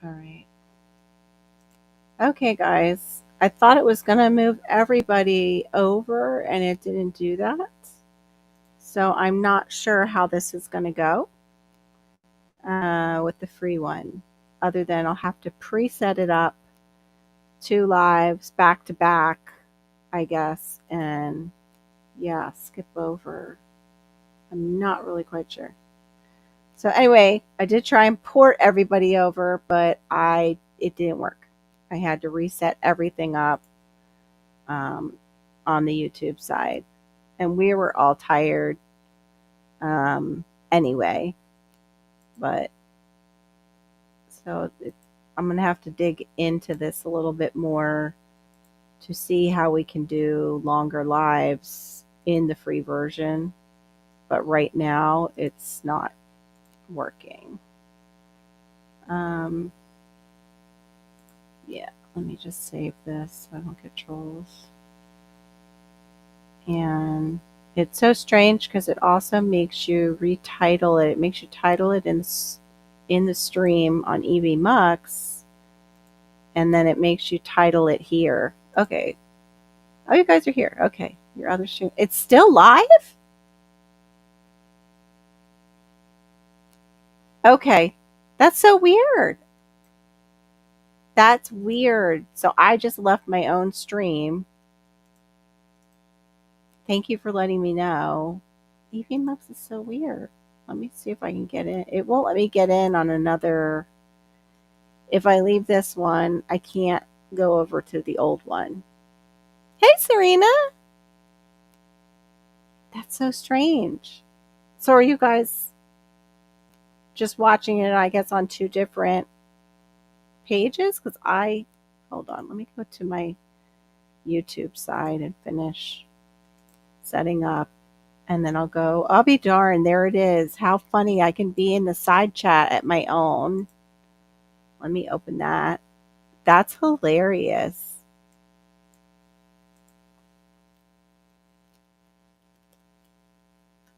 All right. Okay, guys. I thought it was going to move everybody over and it didn't do that. So I'm not sure how this is going to go with the free one, other than I'll have to preset it up 2 lives back to back, I guess, and yeah, skip over. I'm not really quite sure. So anyway, I did try and port everybody over, but I it didn't work. I had to reset everything up um, on the YouTube side, and we were all tired anyway. But I'm gonna have to dig into this a little bit more to see how we can do longer lives in the free version. But right now, it's not working. Um, yeah, let me just save this so I don't get trolls. And it's so strange because it also makes you retitle it. It makes you title it in the stream on EV Mux, and then it makes you title it here. Okay. Oh, you guys are here. Okay. Your other stream. It's still live? Okay. That's so weird. That's weird. So I just left my own stream. Thank you for letting me know. EV Mux is so weird. Let me see if I can get in. It won't let me get in on another. If I leave this one, I can't go over to the old one. Hey, Serena. That's so strange. So are you guys just watching it, I guess, on two different pages? Because hold on, let me go to my YouTube side and finish setting up. And then I'll be darned, there it is. How funny I can be in the side chat at my own. Let me open that. That's hilarious.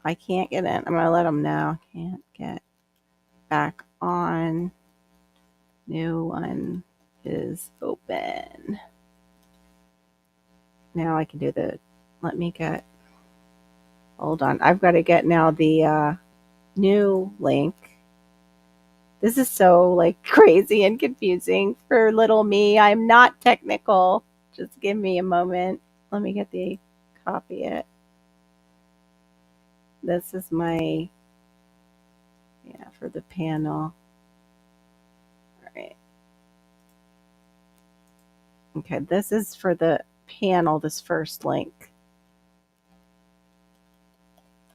I can't get in. I'm going to let them know. Can't get back on. New one is open. Now I can do let me get, hold on. I've got to get now the new link. This is so like crazy and confusing for little me. I'm not technical. Just give me a moment. Let me get copy it. This is my, yeah, for the panel. All right. Okay, this is for the panel, this first link.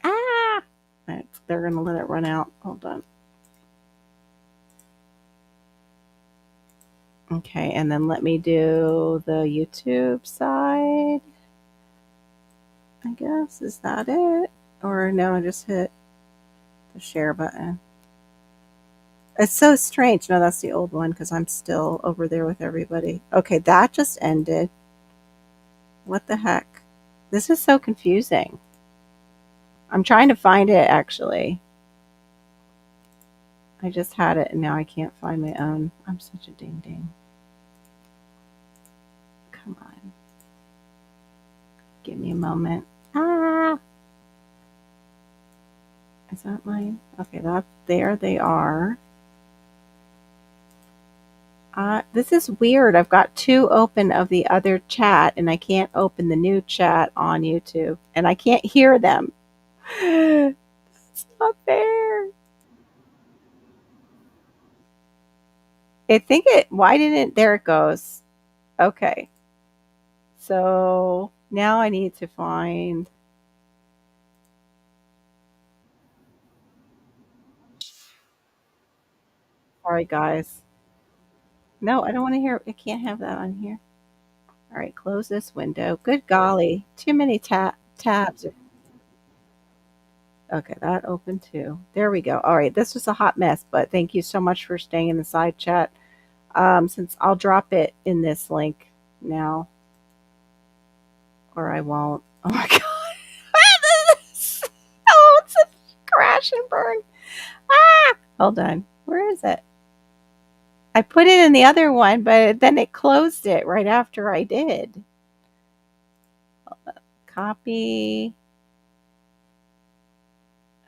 Ah! They're going to let it run out. Hold on. Okay, and then let me do the YouTube side. I guess. Is that it? Or no, I just hit the share button. It's so strange. No, that's the old one because I'm still over there with everybody. Okay, that just ended. What the heck? This is so confusing. I'm trying to find it actually. I just had it and now I can't find my own. I'm such a ding ding. Come on. Give me a moment. Ah! Is that mine? Okay, there they are. This is weird. I've got two open of the other chat, and I can't open the new chat on YouTube, and I can't hear them. It's not fair. I think why didn't, there it goes. Okay. So now I need to find, sorry guys. No, I don't want to hear, I can't have that on here. All right, close this window. Good golly, too many tabs. Okay, that opened too. There we go. All right, this was a hot mess, but thank you so much for staying in the side chat. Since I'll drop it in this link now, or I won't. Oh my god! Oh, it's a crash and burn. Ah! Hold on. Where is it? I put it in the other one, but then it closed it right after I did. Copy.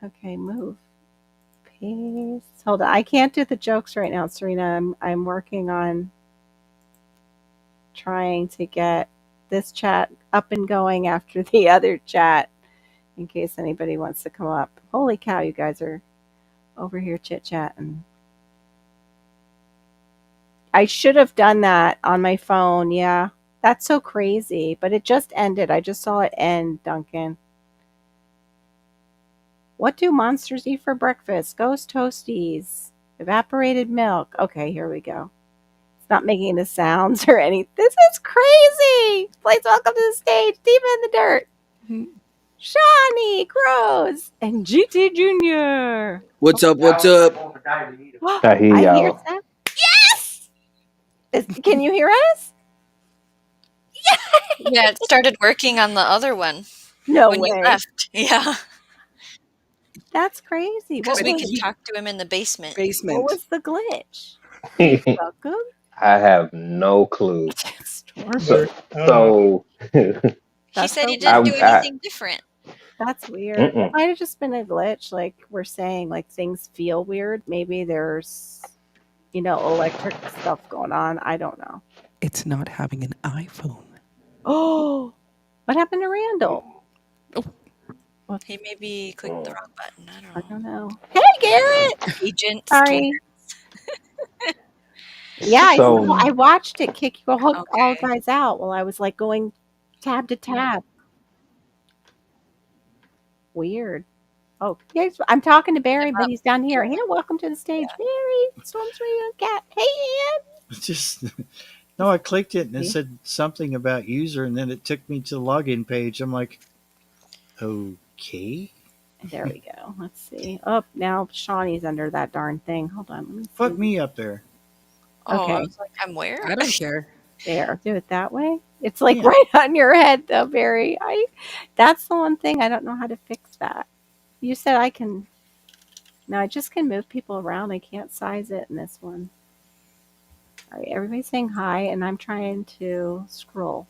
Okay, move. Paste. Hold on. I can't do the jokes right now, Serena. I'm working on trying to get this chat up and going after the other chat in case anybody wants to come up. Holy cow, you guys are over here chit chatting. I should have done that on my phone. Yeah. That's so crazy. But it just ended. I just saw it end, Duncan. What do monsters eat for breakfast? Ghost toasties. Evaporated milk. Okay, here we go. It's not making the sounds or anything. This is crazy. Please welcome to the stage, Diva in the Dirt. Shawnee Crows and GT Jr. What's up? What's up? I hear I hear y'all. some. Yes! Can you hear us? Yeah, it started working on the other one No when you way. left. Yeah, That's crazy. because What we was, could talk to him in the basement. what Basement. was the glitch? Welcome. I have no clue. Storm. So He That's said so he didn't weird. do anything different. That's weird. It mm-mm. might have just been a glitch. Like we're saying, like things feel weird. Maybe there's, electric stuff going on. I don't know. It's not having an iPhone. Oh, what happened to Randall? He maybe clicked the wrong button. I I don't know. don't know. Hey, Garrett. Agent Sorry. scan. Yeah, So I watched it kick you all Okay. guys out while I was like going tab to tab. Weird. Oh, yes, I'm talking to Barry, but he's down here. Here, welcome to the stage, Barry. Storm's Radio Cat. Hey, Ian. Just no, I clicked it and it said something about user, and then it took me to the login page. I'm like, okay. There we go. Let's see. Oh, now Shawnee's under that darn thing. Hold on. Let me see. Fuck me up there. Oh, Okay. I was like, I'm where? I don't care. There. Do it that way. It's like Yeah. right on your head, though, Barry. That's the one thing I don't know how to fix that. You said I can. No, I just can move people around. I can't size it in this one. All right, everybody's saying hi, and I'm trying to scroll.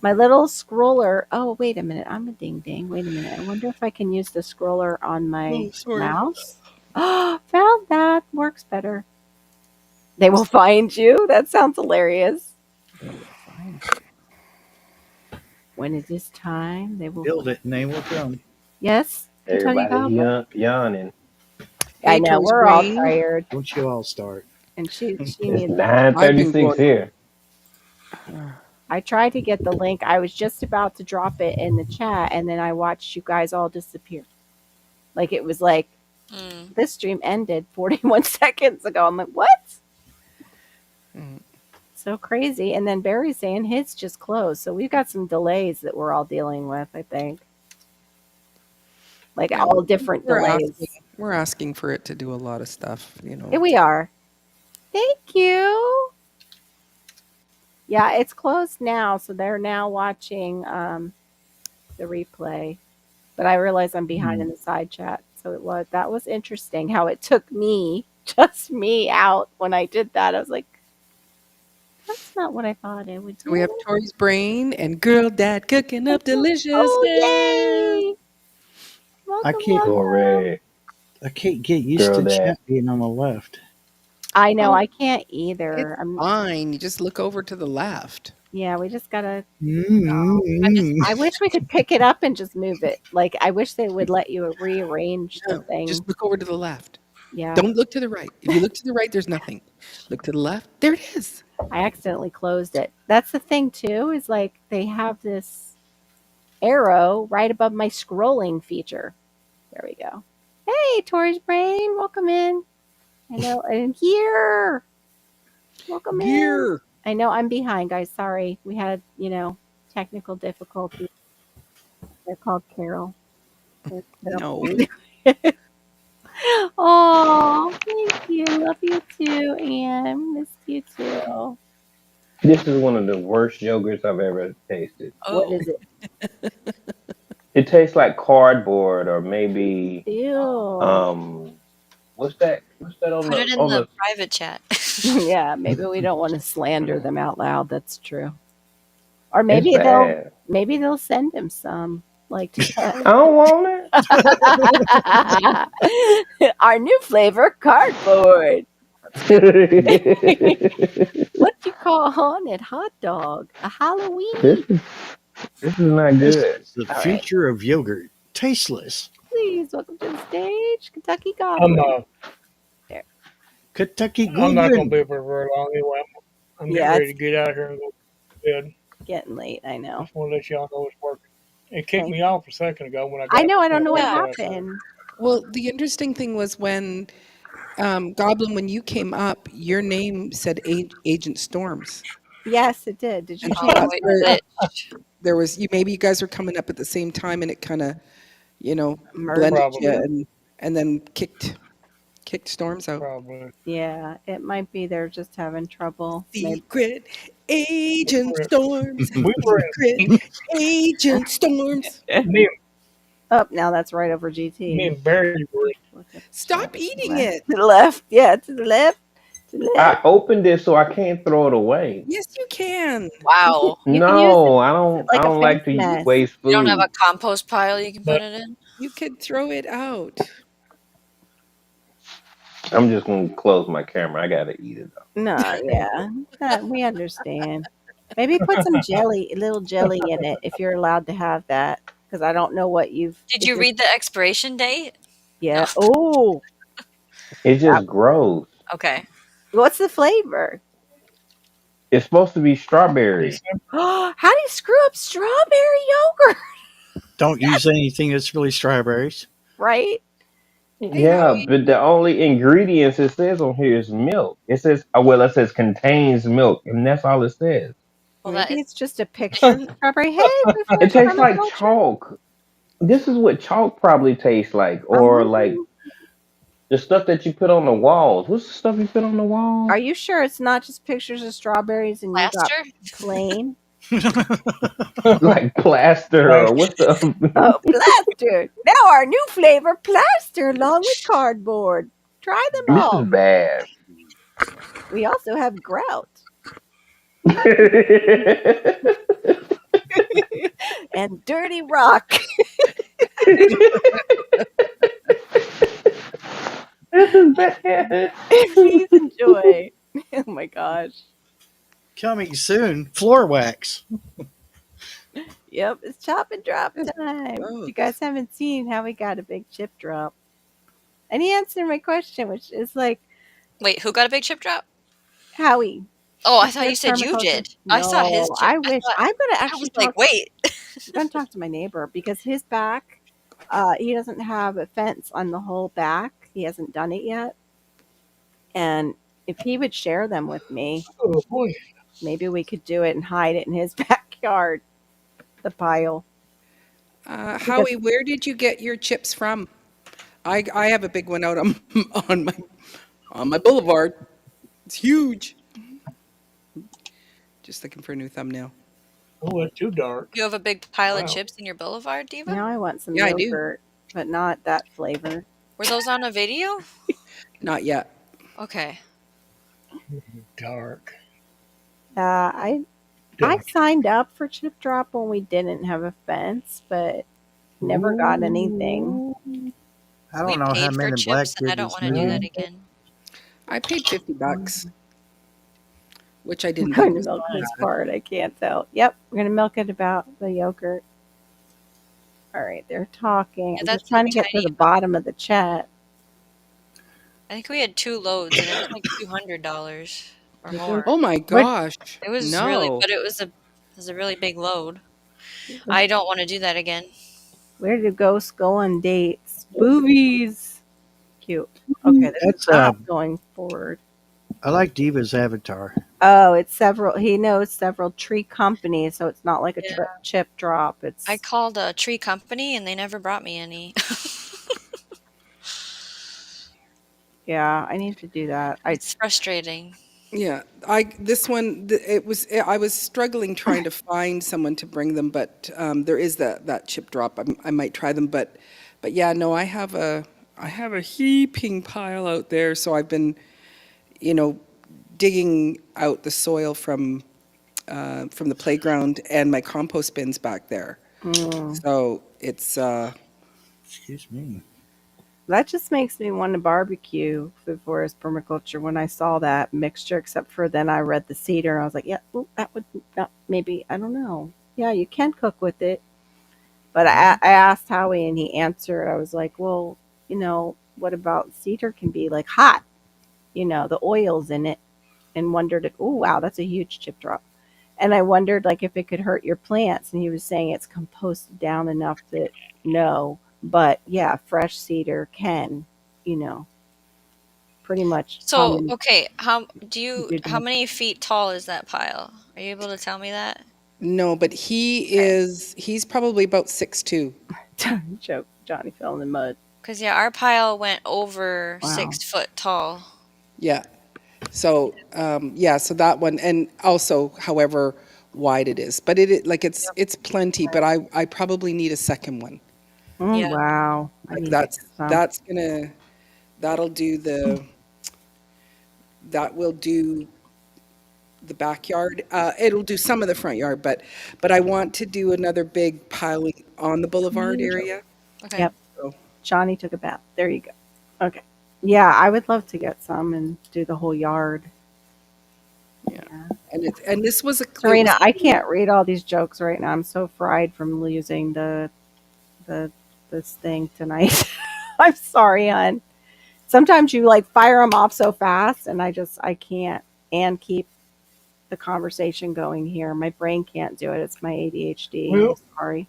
My little scroller. Oh, wait a minute. I'm a ding ding. Wait a minute. I wonder if I can use the scroller on my mouse. Oh, found that. Works better. They will find you. That sounds hilarious. When it is time, they will Build it and they will come. Yes, Antonio everybody Gallo? yawning. I Hey, know Toys we're all Brain. tired, Don't you all start? and she It's needs. 9:36 here. I tried to get the link. I was just about to drop it in the chat, and then I watched you guys all disappear. Like it was like this stream ended 41 seconds ago. I'm like, what? So crazy. And then Barry's saying his just closed. So we've got some delays that we're all dealing with, I think. Like all different delays. We're asking for it to do a lot of stuff, Here we are. Thank you. Yeah, it's closed now, so they're now watching the replay. But I realize I'm behind in the side chat, so that was interesting how it took me, just me, out when I did that. I was like, that's not what I thought it would do. We have Toys Brain and Girl Dad cooking up delicious. Oh, yay! I can't. Correct. I can't get used Girl to dad. chat being on the left. I know, I can't either. It's fine. You just look over to the left. Yeah, we just gotta. Mm-hmm. I wish we could pick it up and just move it. Like I wish they would let you rearrange the thing. Just look over to the left. Yeah. Don't look to the right. If you look to the right, there's nothing. Look to the left. There it is. I accidentally closed it. That's the thing too, is like they have this arrow right above my scrolling feature. There we go. Hey, Tori's Brain, welcome in. I know, and here. Welcome in. I know I'm behind, guys. Sorry. We had, technical difficulties. They're called Carol. No. Oh, thank you. Love you too, Anne. Missed you too. This is one of the worst yogurts I've ever tasted. What is it? It tastes like cardboard, or maybe Ew. what's that? What's that on Put it in the private chat. Yeah, maybe we don't want to slander them out loud. That's true. Or It's bad. maybe they'll send him some, like to I don't want try. Our new flavor, cardboard. it. What do you call haunted hot dog? A Halloween? This is not This good. is the All right. future of yogurt. Tasteless. Please welcome to the stage, Kentucky I'm Goblin. Kentucky I'm not gonna Goodwin. be for very long anyway. I'm getting Yeah, ready it's to get out here and go to bed. getting late. I know. Just want to let y'all know it's working. It kicked Thank me off a second ago when I got. I know. I don't know what Yeah. happened. Well, the interesting thing was when Goblin, when you came up, your name said Agent Storms, Yes, it did. Did you and Oh, change that's wait, where it? there was maybe you guys were coming up at the same time, and it kind of Merged. blended Probably. you, and then kicked Storms out. Probably. Yeah, it might be they're just having trouble. Maybe. Secret Agent We Storms. were Secret Agent Storms. me, Oh, now that's right over me GT. and Barry were. Look at the Stop chat. eating Left. it. To the left. Yeah, to the left. To the I left. opened it so I can't throw it away. Yes, you can. Wow. You can use No, it I don't. like I a don't like face to mask. waste You don't have food. a compost pile you can put But it in? You could throw it out. I'm just gonna close my camera. I gotta eat it though. No, yeah. We understand. Maybe put some jelly, a little jelly in it if you're allowed to have that. Because I don't know what you've. Did if you you're- read the expiration date? Yeah. Oh, It's just gross. Okay. what's the flavor? It's supposed to be strawberry. December, How do you screw up strawberry yogurt? Don't use anything that's really strawberries. Right? Yeah, but the only ingredients it says on here is milk. It says, it says contains milk, and that's all it says. Well, that Maybe is it's just a picture of the strawberry. Hey, we It finished tastes like permaculture. chalk. This is what chalk probably tastes like, or like the stuff that you put on the walls. What's the stuff you put on the walls? Are you sure it's not just pictures of strawberries and you got plaster? plain? Like plaster, or what's the? Oh, plaster. Now our new flavor, plaster, along with cardboard. Try them This all. is bad. We also have grout and dirty rock. This is bad. Please enjoy. Oh my gosh. Coming soon, floor wax. Yep, it's chop and drop time. gross. You guys haven't seen how we got a big chip drop. And he answered my question, which is like, Wait, who got a big chip drop? Howie. Oh, I thought you said you Permaculture. did. I saw his No, chip. I wish. thought- I'm going to I actually was talk. like, wait. I'm going to talk to my neighbor because his back, he doesn't have a fence on the whole back. He hasn't done it yet. And if he would share them with me, oh boy, maybe we could do it and hide it in his backyard. The pile. Howie, where did you get your chips from? I have a big one out on on my boulevard. It's huge. Just looking for a new thumbnail. oh, it's too dark. You have a big pile Wow. of chips in your boulevard, Diva? Now I want some Yeah, I do. yogurt, but not that flavor. Were those on a video? Not yet. Okay. Dark. I Dark. signed up for Chip Drop when we didn't have a fence, but never got anything. I don't We know how paid for Men in Black chips, and I did don't this want to do movie. that again. I paid $50, which I I'm didn't going think to was milk bad. this part. I can't tell. Yep, we're going to milk it about the yogurt. All right, they're talking. Yeah, I'm that's just trying to get to tiny. the bottom of the chat. I think we had 2 loads, and it was like $200 or more. Oh my gosh! It was no. really, but it was a really big load. I don't want to do that again. Where do ghosts go on dates? Boobies. Cute. Okay, this That's, is not going forward. I like Diva's avatar. Oh, it's several. He knows several tree companies, so it's not like a Yeah. chip drop. It's I called a tree company, and they never brought me any. yeah. I need to do that. It's frustrating. Yeah, this one I was struggling trying to find someone to bring them, but there is that chip drop. I might try them, but yeah, no, I have a heaping pile out there, so I've been, digging out the soil from the playground and my compost bins back there. Mm. So it's Excuse me. That just makes me want to barbecue food forest permaculture when I saw that mixture, except for then I read the cedar and I was like, yeah, ooh, that would not, maybe, I don't know. Yeah, you can cook with it. But I asked Howie and he answered. I was like, well, what about cedar can be like hot, the oils in it, and wondered if, oh, wow, that's a huge chip drop. And I wondered like if it could hurt your plants. And he was saying it's composted down enough that no. But yeah, fresh cedar can, you know, pretty much So, okay, how good. many feet tall is that pile? Are you able to tell me that? no, but he's probably about 6'2". Joke. Johnny fell in the mud. Because, yeah, our pile went over Wow. 6 foot tall. Yeah. So so that one, and also however wide it is, but it's plenty. But I probably need a second one. Oh, Yeah. wow. I Like need to get some. that'll do that will do the backyard. It'll do some of the front yard, but I want to do another big piling on the boulevard area. Okay. Yep. So, Johnny took a bath. There you go. Okay. Yeah, I would love to get some and do the whole yard. and this was Serena, I can't read all these jokes right now. I'm so fried from losing this thing tonight. I'm sorry, hon. Sometimes you like fire them off so fast, and I can't and keep the conversation going here. My brain can't do it. It's my ADHD. Well- I'm sorry.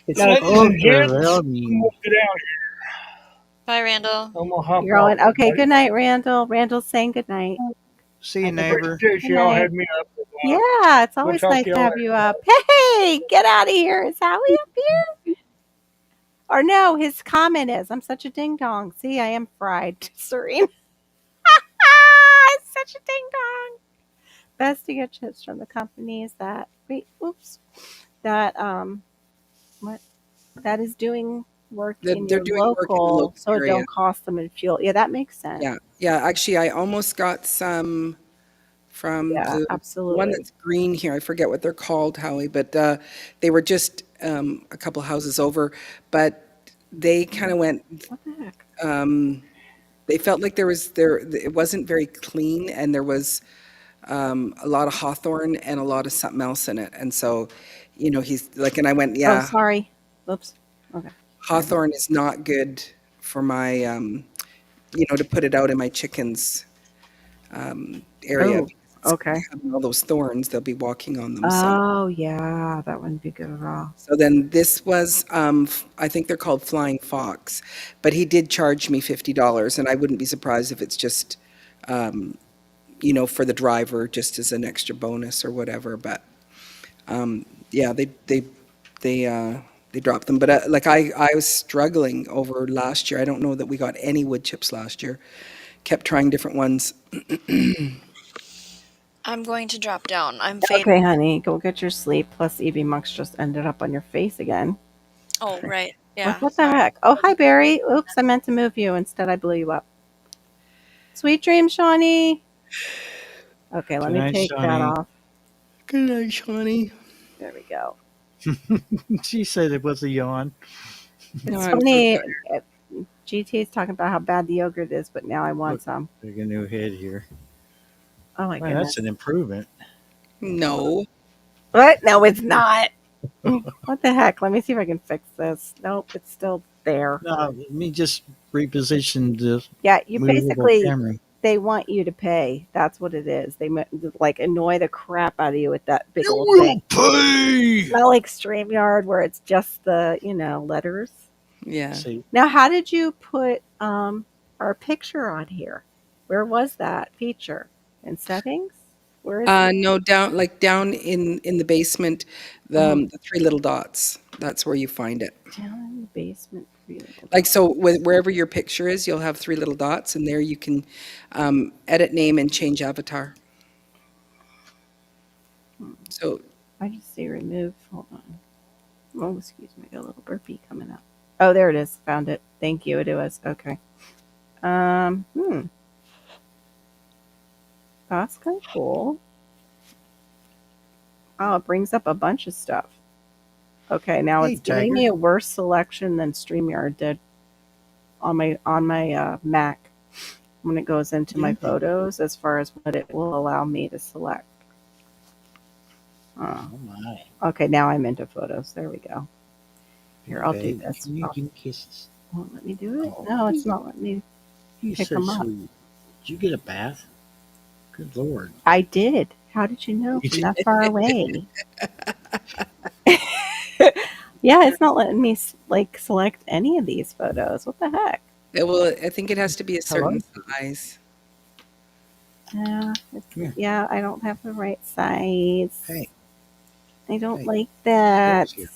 It's Ladies and okay, gents, well, I'm gonna get out Bye, Randall. here. I'm gonna hop You're going. off, Okay. everybody. Good night, Randall. Randall's saying good night. see you, I neighbor. Appreciate Good y'all night. had me up. Yeah, it's always talk nice to to y'all have later. you up. Hey, get out of here. Is Howie up here? Or no, his comment is, I'm such a ding dong. See, I am fried, Serene. It's such a ding dong. Best to get chips from the companies that what that is doing work That in they're your doing work in the local, local so it area. don't cost them in fuel. Yeah, that makes sense. Yeah. Actually, I almost got some from Yeah, the one absolutely. that's green here. I forget what they're called, Howie, but they were just a couple houses over. But they kind of went. What the heck? They felt like it wasn't very clean, and there was a lot of hawthorn and a lot of something else in it. And so, he's like, and I went, Oh, yeah, sorry. Oops. Okay. hawthorn is not good for my, to put it out in my chickens area. Oh, okay. Having all those thorns, they'll be walking on them. So, Oh, yeah, that wouldn't be good at all. so then this was, I think they're called Flying Fox, but he did charge me $50, and I wouldn't be surprised if it's just, for the driver, just as an extra bonus or whatever. But yeah, they dropped them. But I was struggling over last year. I don't know that we got any wood chips last year. Kept trying different ones. I'm going to drop down. I'm fading. Okay, honey, go get your sleep. Plus, Evie Monks just ended up on your face again. Oh, right. Yeah. What the heck? Oh, hi, Barry. Oops, I meant to move you. Instead, I blew you up. Sweet dreams, Shawnee. Okay, let Good me night, take that Shawnee. off. Good night, Shawnee. There we go. She said it was a yawn. No, It's I'm so funny. tired. GT is talking about how bad the yogurt is, but now I want some. Take a new head here. Oh, my Man, goodness. that's an improvement. No. What? No, it's not. What the heck? Let me see if I can fix this. Nope, it's still there. No, let me just reposition the Yeah, you movable basically, camera. they want you to pay. That's what it is. They like annoy the crap out of you with that big You old will thing. pay. Not like StreamYard where it's just the, letters. Yeah. See, Now, how did you put our picture on here? Where was that feature? In settings? Where is it? No, down in the basement, the three little dots. That's where you find it. Down in the basement. Like, so wherever your picture is, you'll have three little dots, and there you can edit name and change avatar. So, I just see remove. Hold on. Oh, excuse me. Got a little burpee coming up. Oh, there it is. Found it. Thank you. It was. Okay. That's kind of cool. Oh, it brings up a bunch of stuff. Okay, now Hey, it's giving Tiger. me a worse selection than StreamYard did on my Mac when it goes into my Yeah. photos as far as what it will allow me to select. Oh, Oh my. okay, now I'm into photos. There we go. Here, I'll do Babe, this. can you give me kisses? Won't let me do it? Oh, No, it's not letting me you're pick so them up. sweet. Did you get a bath? Good Lord. I did. How did you know You from did? that far away? Yeah, it's not letting me like select any of these photos. What the heck? I think it has to be a Hello? certain size. Yeah, Come here. yeah, I don't have the right size. Hey, I don't hey, like that. girls here.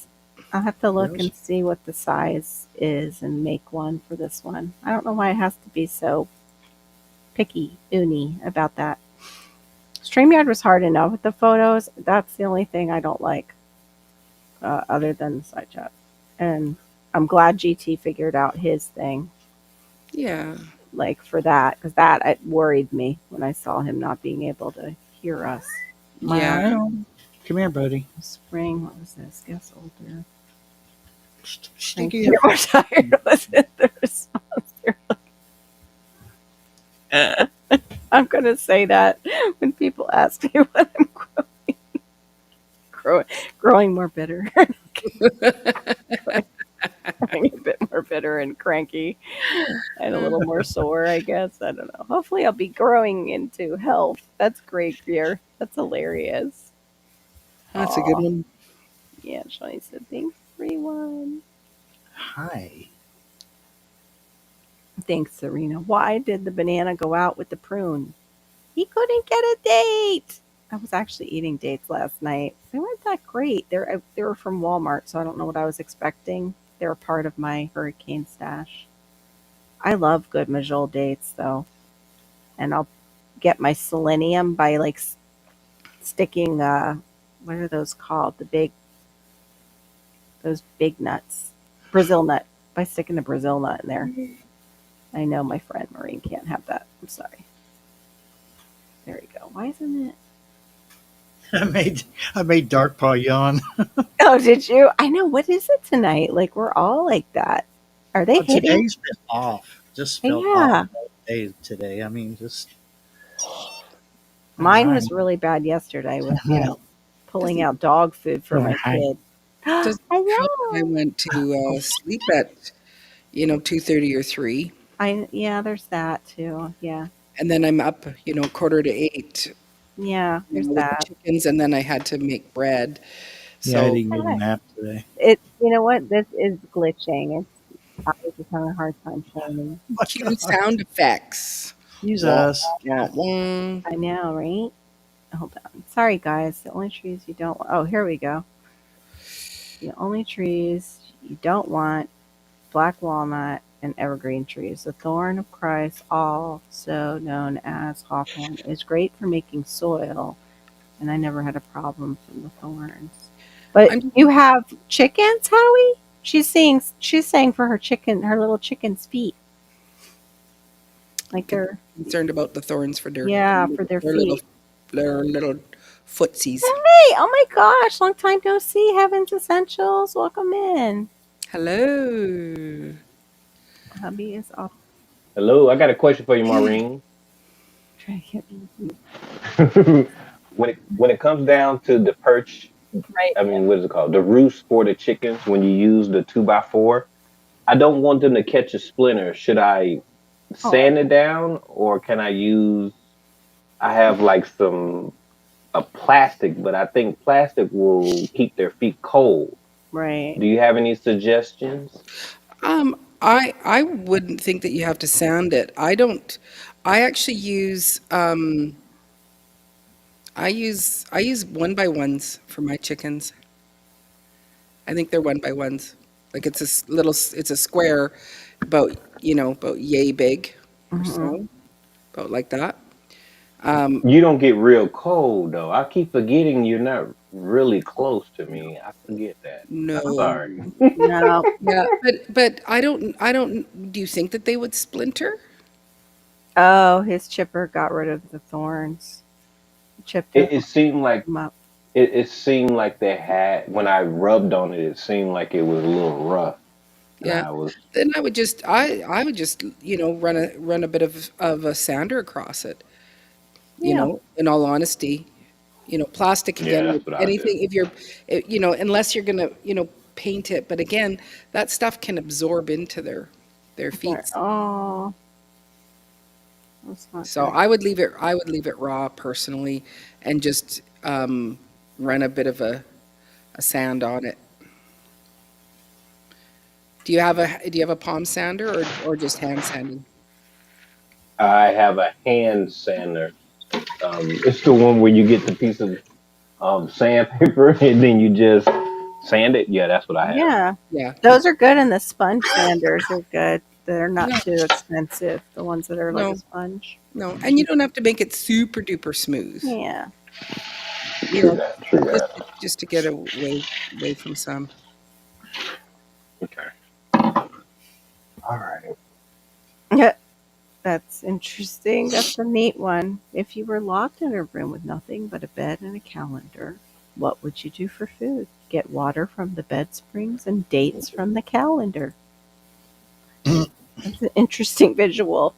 I'll have to look Girls? and see what the size is and make one for this one. I don't know why it has to be so picky, oony about that. StreamYard was hard enough with the photos. That's the only thing I don't like, other than the side chat. And I'm glad GT figured out his thing, Yeah. like for that, because that it worried me when I saw him not being able to hear us. Yeah. Come here, buddy. Spring, what was this? Guess older. Stick Thank it. you. More tired was it the response? They're like, I'm gonna say that when people ask me what I'm growing more bitter, growing a bit more bitter and cranky, and a little more sore. I guess I don't know. Hopefully, I'll be growing into health. That's great, Greer. That's hilarious. That's a good Aw. one. Yeah, Shawnee said thanks, everyone. Hi. Thanks, Serena. Why did the banana go out with the prune? He couldn't get a date. I was actually eating dates last night. They weren't that great. They were from Walmart, so I don't know what I was expecting. They were part of my hurricane stash. I love good Majol dates though, and I'll get my selenium by like sticking what are those called? Those big nuts, Brazil nut, by sticking a Brazil nut in there. I know my friend Maureen can't have that. I'm sorry. There we go. Why isn't it? I made Dark Paw yawn. Oh, did you? I know. What is it tonight? Like we're all like that. Are they Well, hitting? today's been off. Just felt Yeah. off all day today. I mean, just Mine was really bad yesterday with pulling out dog food for my Hi. kid. Doesn't help that I Hello. went to sleep at 2:30 or 3, Yeah, there's that too. Yeah, and then I'm up 7:45 yeah, there's with the that. chickens, and then I had to make bread. Yeah, I So didn't get a nap today. You know what? This is glitching. I was just having a hard time showing. cue sound effects. Jesus. Wah, wah. I know, right? Hold on. Sorry, guys. The only trees you don't want. Oh, here we go. The only trees you don't want: black walnut and evergreen trees. The thorn of Christ, also known as hawthorn, is great for making soil, and I never had a problem from the thorns. But I'm you have chickens, Howie? She's saying for her little chicken's feet. Like they're concerned about the thorns for their for their little feet. footsies. Hey, oh my gosh, long time no see. Heaven's Essentials, welcome in. Hello. Hubby is off. Hello, I got a question for you, Maureen. When it comes down to the perch, Right. I mean, what is it called? The roost for the chickens. When you use the 2x4, I don't want them to catch a splinter. Should I sand it down, or can I use? I have like a plastic, but I think plastic will keep their feet cold. Right. Do you have any suggestions? I wouldn't think that you have to sand it. I don't. I actually use 1x1s for my chickens. I think they're 1x1s. Like it's a square, about yay big or so, about like that. You don't get real cold though. I keep forgetting you're not really close to me. I forget that. I'm No. sorry. No. Yeah, but I don't. Do you think that they would splinter? Oh, his chipper got rid of the thorns. Chipped It seemed like them up. it seemed like they had when I rubbed on it. It seemed like it was a little rough, and Yeah. I was Then I would just, run a bit of a sander across it, Yeah. in all honesty. Plastic yeah, again, that's what I did. anything if you're, unless you're gonna, paint it. But again, that stuff can absorb into their feet. Oh, that's not So good. I would leave it raw personally, and just run a bit of a sand on it. Do you have a palm sander, or just hand sanding? I have a hand sander. It's the one where you get the piece of sandpaper and then you just sand it. Yeah, that's what I have. Yeah, Yeah. those are good, and the sponge sanders are good. They're not No, too expensive. The ones that are like a no, sponge. no, and you don't have to make it super duper smooth. Yeah. You True know, that. True just that. just to get away from some. Okay. All right. Yeah, that's interesting. That's a neat one. If you were locked in a room with nothing but a bed and a calendar, what would you do for food? Get water from the bed springs and dates from the calendar. That's an interesting visual.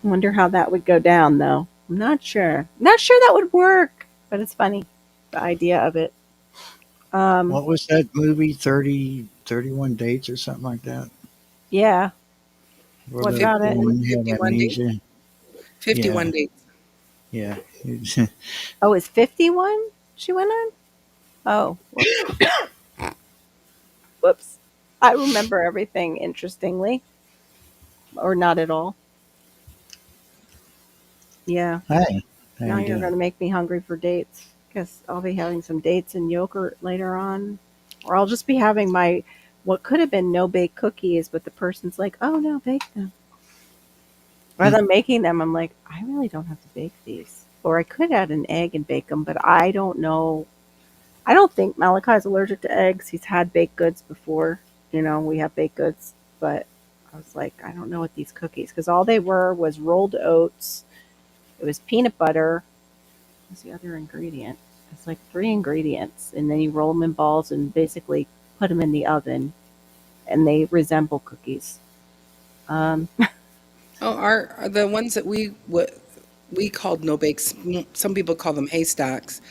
Wonder how that would go down, though. I'm not sure. Not sure that would work, but it's funny, the idea of it. What was that movie? 31 Dates or something like that? Yeah. Where What the about it? woman had 51 days. amnesia. 51 days. Yeah. Oh, it's 51 she went on? Oh, whoops. I remember everything interestingly, or not at all. Yeah. Hey, how Now you you're going doing? to make me hungry for dates. Guess I'll be having some dates and yogurt later on. Or I'll just be having my, what could have been no bake cookies, but the person's like, oh no, bake them. Rather than making them, I'm like, I really don't have to bake these. Or I could add an egg and bake them, but I don't know. I don't think Malachi's allergic to eggs. He's had baked goods before. We have baked goods, but I was like, I don't know what these cookies, because all they were was rolled oats. It was peanut butter. What's the other ingredient? It's like three ingredients, and then you roll them in balls and basically put them in the oven, and they resemble cookies. Um, Oh, are the ones that what we called no bakes. Some people call them haystacks.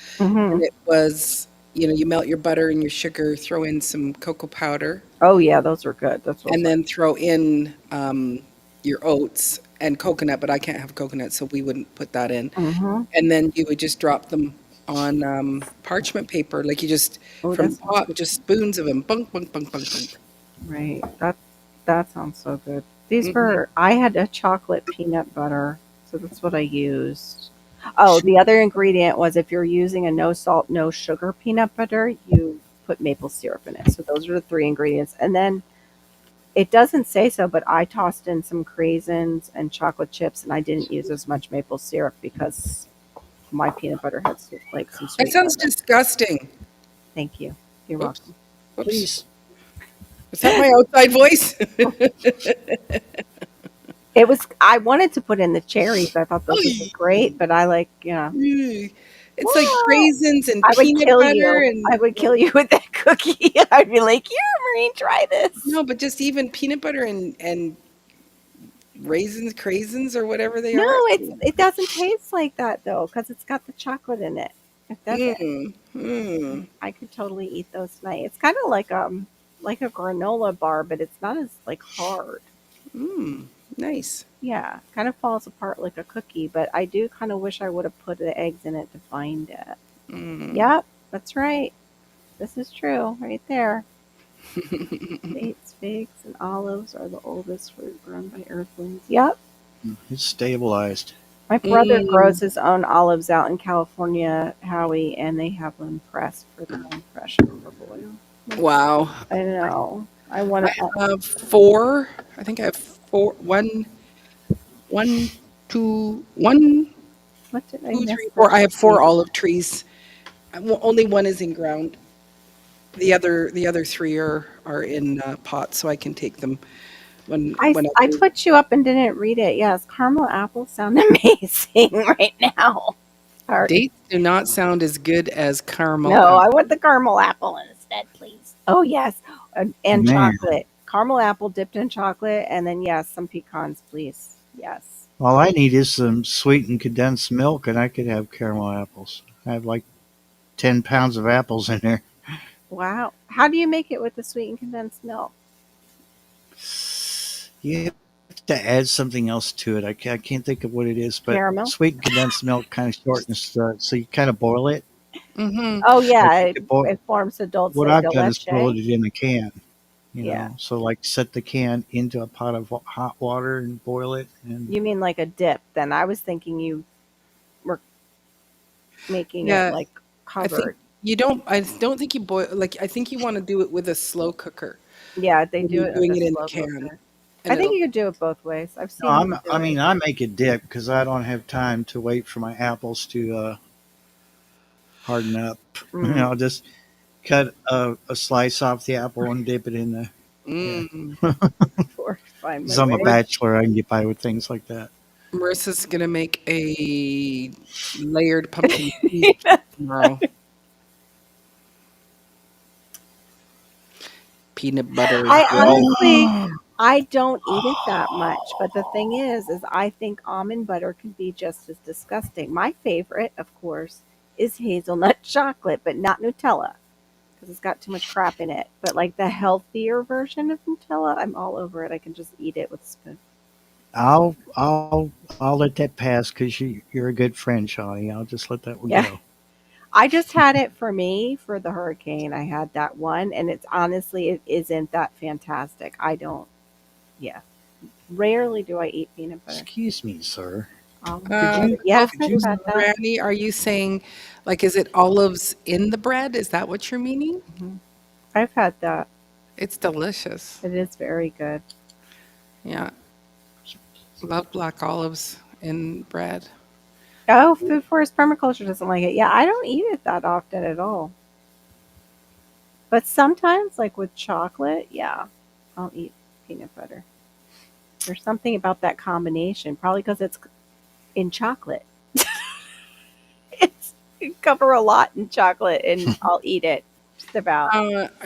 And mhm. it was, you melt your butter and your sugar, throw in some cocoa powder, Oh yeah, those are good. That's what and then throw in your oats and coconut. But I can't have coconut, so we wouldn't put that in. hmm. And then you would just drop them on parchment paper, like you just Oh, from that the sounds pot, good. just spoons of them, bunk, bunk, bunk, bunk, bunk. Right. That sounds so good. These Hmm. were I had a chocolate peanut butter, so that's what I used. Oh, the other ingredient was if you're using a no salt, no sugar peanut butter, you put maple syrup in it. So those are the three ingredients. And then it doesn't say so, but I tossed in some craisins and chocolate chips, and I didn't use as much maple syrup because my peanut butter has like some That sweetness sounds in it. disgusting. Thank you. You're Whoops, welcome. whoops. Please. Was that my outside voice? It was. I wanted to put in the cherries. I thought those would be Oy. great, but I like. It's like What? raisins and I would peanut kill butter you. and I would kill you with that cookie. I'd be like, "Here, Marine, try this." no, but just even peanut butter and raisins, craisins, or whatever they No, are. it doesn't taste like that though, because it's got the chocolate in it. It doesn't. Mm, mm, I could totally eat those tonight. It's kind of like a granola bar, but it's not as like hard. nice. Yeah, kind of falls apart like a cookie, but I do kind of wish I would have put the eggs in it to find it. Mm. Yep, that's right. This is true, right there. Dates, figs, and olives are the oldest fruit grown by earthlings. Yep. It's stabilized. My brother Mm. grows his own olives out in California, Howie, and they have them pressed for their own fresh olive oil. Wow. I know. I want I to. have four. I think I have four. One, two, one, What did I two, miss? three, four. That I have seed? four olive trees. Only one is in ground. The other three are in pots, so I can take them I put you up and didn't read it. Yes, caramel apples sound amazing right now. Sorry. Dates do not sound as good as caramel No, I apple. want the caramel apple instead, please. Oh yes, and Man. chocolate. Caramel apple dipped in chocolate, and then yes, some pecans, please. Yes. All I need is some sweetened condensed milk, and I could have caramel apples. I have like 10 pounds of apples in there. Wow. How do you make it with the sweetened condensed milk? You have to add something else to it. I can't think of what it is, but Caramel? sweetened condensed milk kind of shortens the, so you kind of boil it. Mm-hmm. Oh yeah, Like it forms a dulce what I've de done is boiled leche. it in a can. Yeah. So like set the can into a pot of hot water and boil it, and You mean like a dip? Then I was thinking you were making it Yeah, like I think covered. you don't. I don't think you boil. Like I think you want to do it with a slow cooker Yeah, they when do you're it like doing a it in the slow can, cooker. and I think it'll. you could do it both ways. I've no, seen them do I it. mean I make it dip because I don't have time to wait for my apples to harden up. Mm, I'll just cut a slice off the apple and dip it in the. Yeah, Mm. or find because my I'm a way. bachelor, I can get by with things like that. Marissa's gonna make a layered pumpkin cheese tomorrow. Peanut butter. I Jelly. honestly, I don't eat it that much. But the thing is I think almond butter can be just as disgusting. My favorite, of course, is hazelnut chocolate, but not Nutella because it's got too much crap in it. But like the healthier version of Nutella, I'm all over it. I can just eat it with a spoon. I'll let that pass because you're a good friend, Shawnee. I'll just let that one Yeah. go. I just had it for me for the hurricane. I had that one, and it's honestly, it isn't that fantastic. I don't, yeah. Rarely do I eat peanut butter. Excuse me, sir. Almond Um, butter. Yes, could I you got that. Granny, are you saying, like, is it olives in the bread? Is that what you're meaning? Mhm. I've had that. It's delicious. It is very good. Yeah, love black olives in bread. Oh, Food Forest Permaculture doesn't like it. Yeah, I don't eat it that often at all. But sometimes, like with chocolate, yeah, I'll eat peanut butter. There's something about that combination, probably because it's in chocolate. It's you cover a lot in chocolate, and I'll eat it. Just about.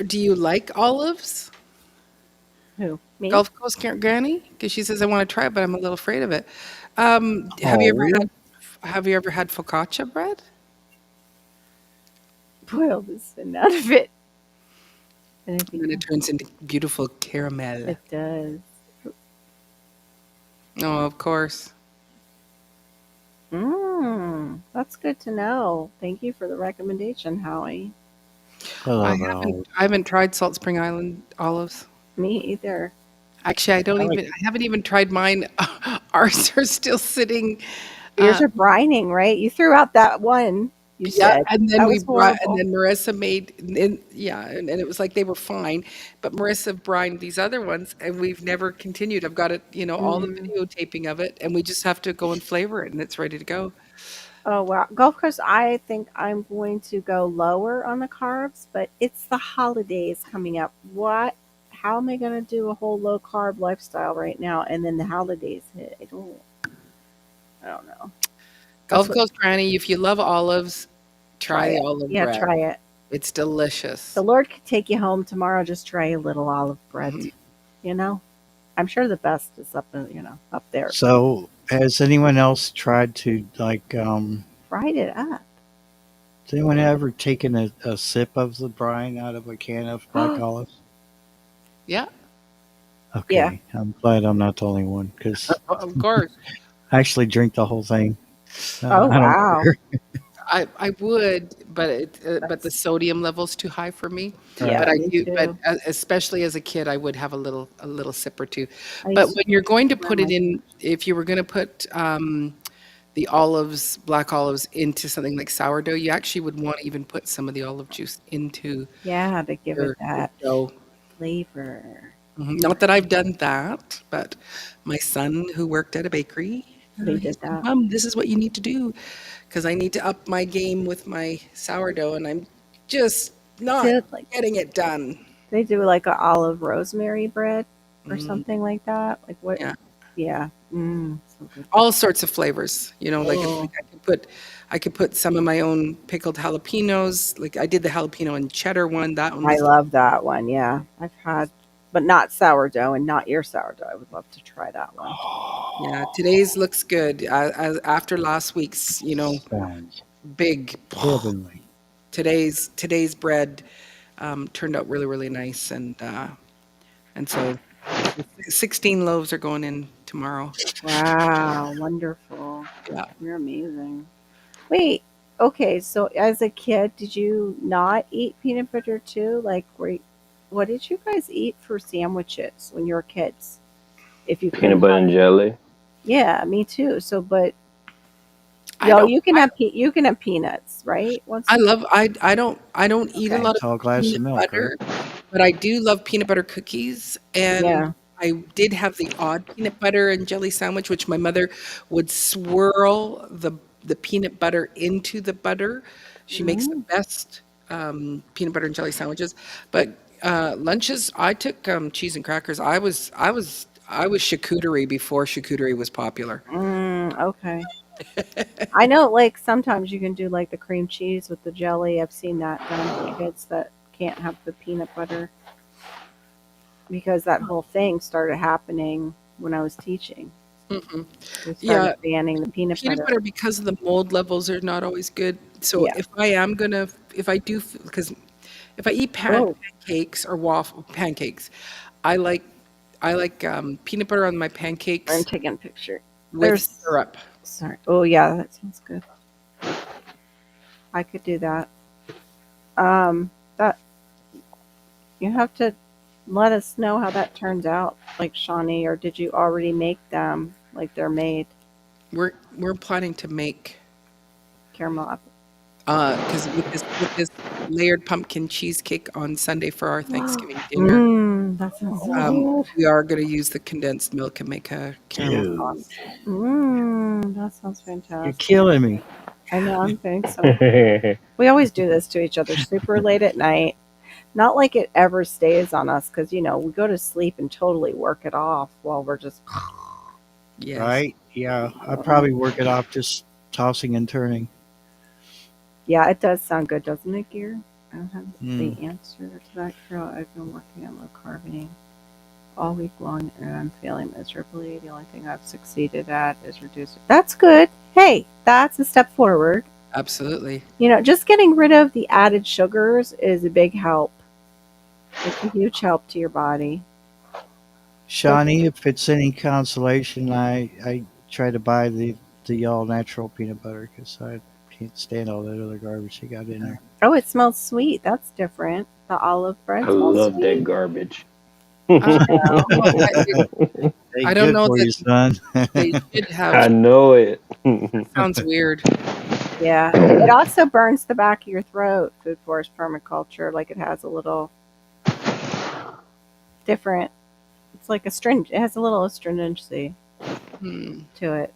Do you like olives? Who? Me? Gulf Coast Granny? Because she says I want to try it, but I'm a little afraid of it. Oh, Have you ever had focaccia bread? Boil the sin out of it. And I And then it think turns into beautiful caramel. it does. Oh, of course. That's good to know. Thank you for the recommendation, Howie. I love olives. I haven't tried Salt Spring Island olives. Me either. Actually, I haven't even tried mine. Ours are still sitting. Yours Uh, are brining, right? You threw out that one. You yeah, said and then that we was brought, and horrible. then Marissa made, and it was like they were fine, but Marissa brined these other ones, and we've never continued. I've got it, all the Mm. videotaping of it, and we just have to go and flavor it, and it's ready to go. Oh wow, Gulf Coast. I think I'm going to go lower on the carbs, but it's the holidays coming up. What? How am I going to do a whole low carb lifestyle right now, and then the holidays hit? I don't know. That's Gulf what. Coast Granny, if you love olives, Try try the it. olive Yeah, bread. try it. It's delicious. The Lord could take you home tomorrow. Just try a little olive bread. Mhm. You know, I'm sure the best is up, up there. So, has anyone else tried to Fried it up. has anyone ever taken a sip of the brine out of a can of black olives? Yeah, Okay, Yeah. I'm glad I'm not the only one because of course. I actually drink the whole thing. Oh I don't wow. care. I would, but the sodium level's too high for me. Yeah, But I me do, but too. especially as a kid, I would have a little sip or two. I But used when you're going to to put it in, if you were going to put the olives, black olives, into something like sourdough, you actually would want to even put some of the olive juice into yeah, to give it your that dough. flavor. Not that I've done that, but my son who worked at a bakery, They he did said, that. "Mom, this is what you need to do because I need to up my game with my sourdough, and I'm just not Did like getting it done." they do like a olive rosemary bread. or something like that. Like what? Yeah. Yeah. So good. All sorts of flavors, like Oh. I could put some of my own pickled jalapenos. Like I did the jalapeno and cheddar one. That one I was love that one. Yeah, I've had, but not sourdough and not your sourdough. I would love to try that one. yeah. Today's looks good. After last week's, Sounds big. heavenly. Today's bread turned out really really nice, and so 16 loaves are going in tomorrow. Wow, wonderful. Yeah. You're amazing. Wait, okay, so as a kid, did you not eat peanut butter too? Like, what did you guys eat for sandwiches when you were kids? If you Peanut couldn't butter have, and jelly. yeah, me too. So, but I don't. you can have you can have peanuts, right? Once I in a love. I don't eat a Okay. lot of Tall glass of peanut milk, butter, right? but I do love peanut butter cookies, and Yeah. I did have the odd peanut butter and jelly sandwich, which my mother would swirl the peanut butter into the butter. She makes the Mm. best peanut butter and jelly sandwiches. But lunches, I took cheese and crackers. I was charcuterie before charcuterie was popular. Okay. I know, like sometimes you can do like the cream cheese with the jelly. I've seen that done for kids that can't have the peanut butter because that whole thing started happening when I was teaching. Hmm. They Yeah, started banning the peanut peanut butter. butter, because of the mold levels, are not always good. So Yeah. if I do, because if I eat Oh, pancakes or waffle pancakes, I like peanut butter on my I'm pancakes taking a picture. with There's syrup. sorry. Oh yeah, that sounds good. I could do that. That you have to let us know how that turns out, like Shawnee, or did you already make them like they're made We're planning to make caramel apple? because with this layered pumpkin cheesecake on Sunday for our Thanksgiving dinner, That sounds so good. we are going to use the condensed milk and make a caramel. Dude, Awesome. That sounds you're fantastic. killing me. I know, I'm thinking so. We always do this to each other super late at night. Not like it ever stays on us because, we go to sleep and totally work it off while we're just. Yes. Right? Yeah, I probably work it off just tossing and turning. Yeah, it does sound good, doesn't it, Gear? I don't have Mm. the answer to that, Carol. I've been working on low carbing all week long and I'm failing miserably. The only thing I've succeeded at is reduce. That's good. Hey, that's a step forward. Absolutely. Just getting rid of the added sugars is a big help. It's a huge help to your body. Shawnee, if it's any consolation, I try to buy the all natural peanut butter because I can't stand all that other garbage they got in there. Oh, it smells sweet. That's different. The olive bread I smells love that sweet. garbage. Uh, They I don't good know for that you, son. they should I have. know it. Sounds weird. Yeah. It also burns the back of your throat, food forest permaculture. Like it has a little different, it's like it has a little astringency Hmm. to it.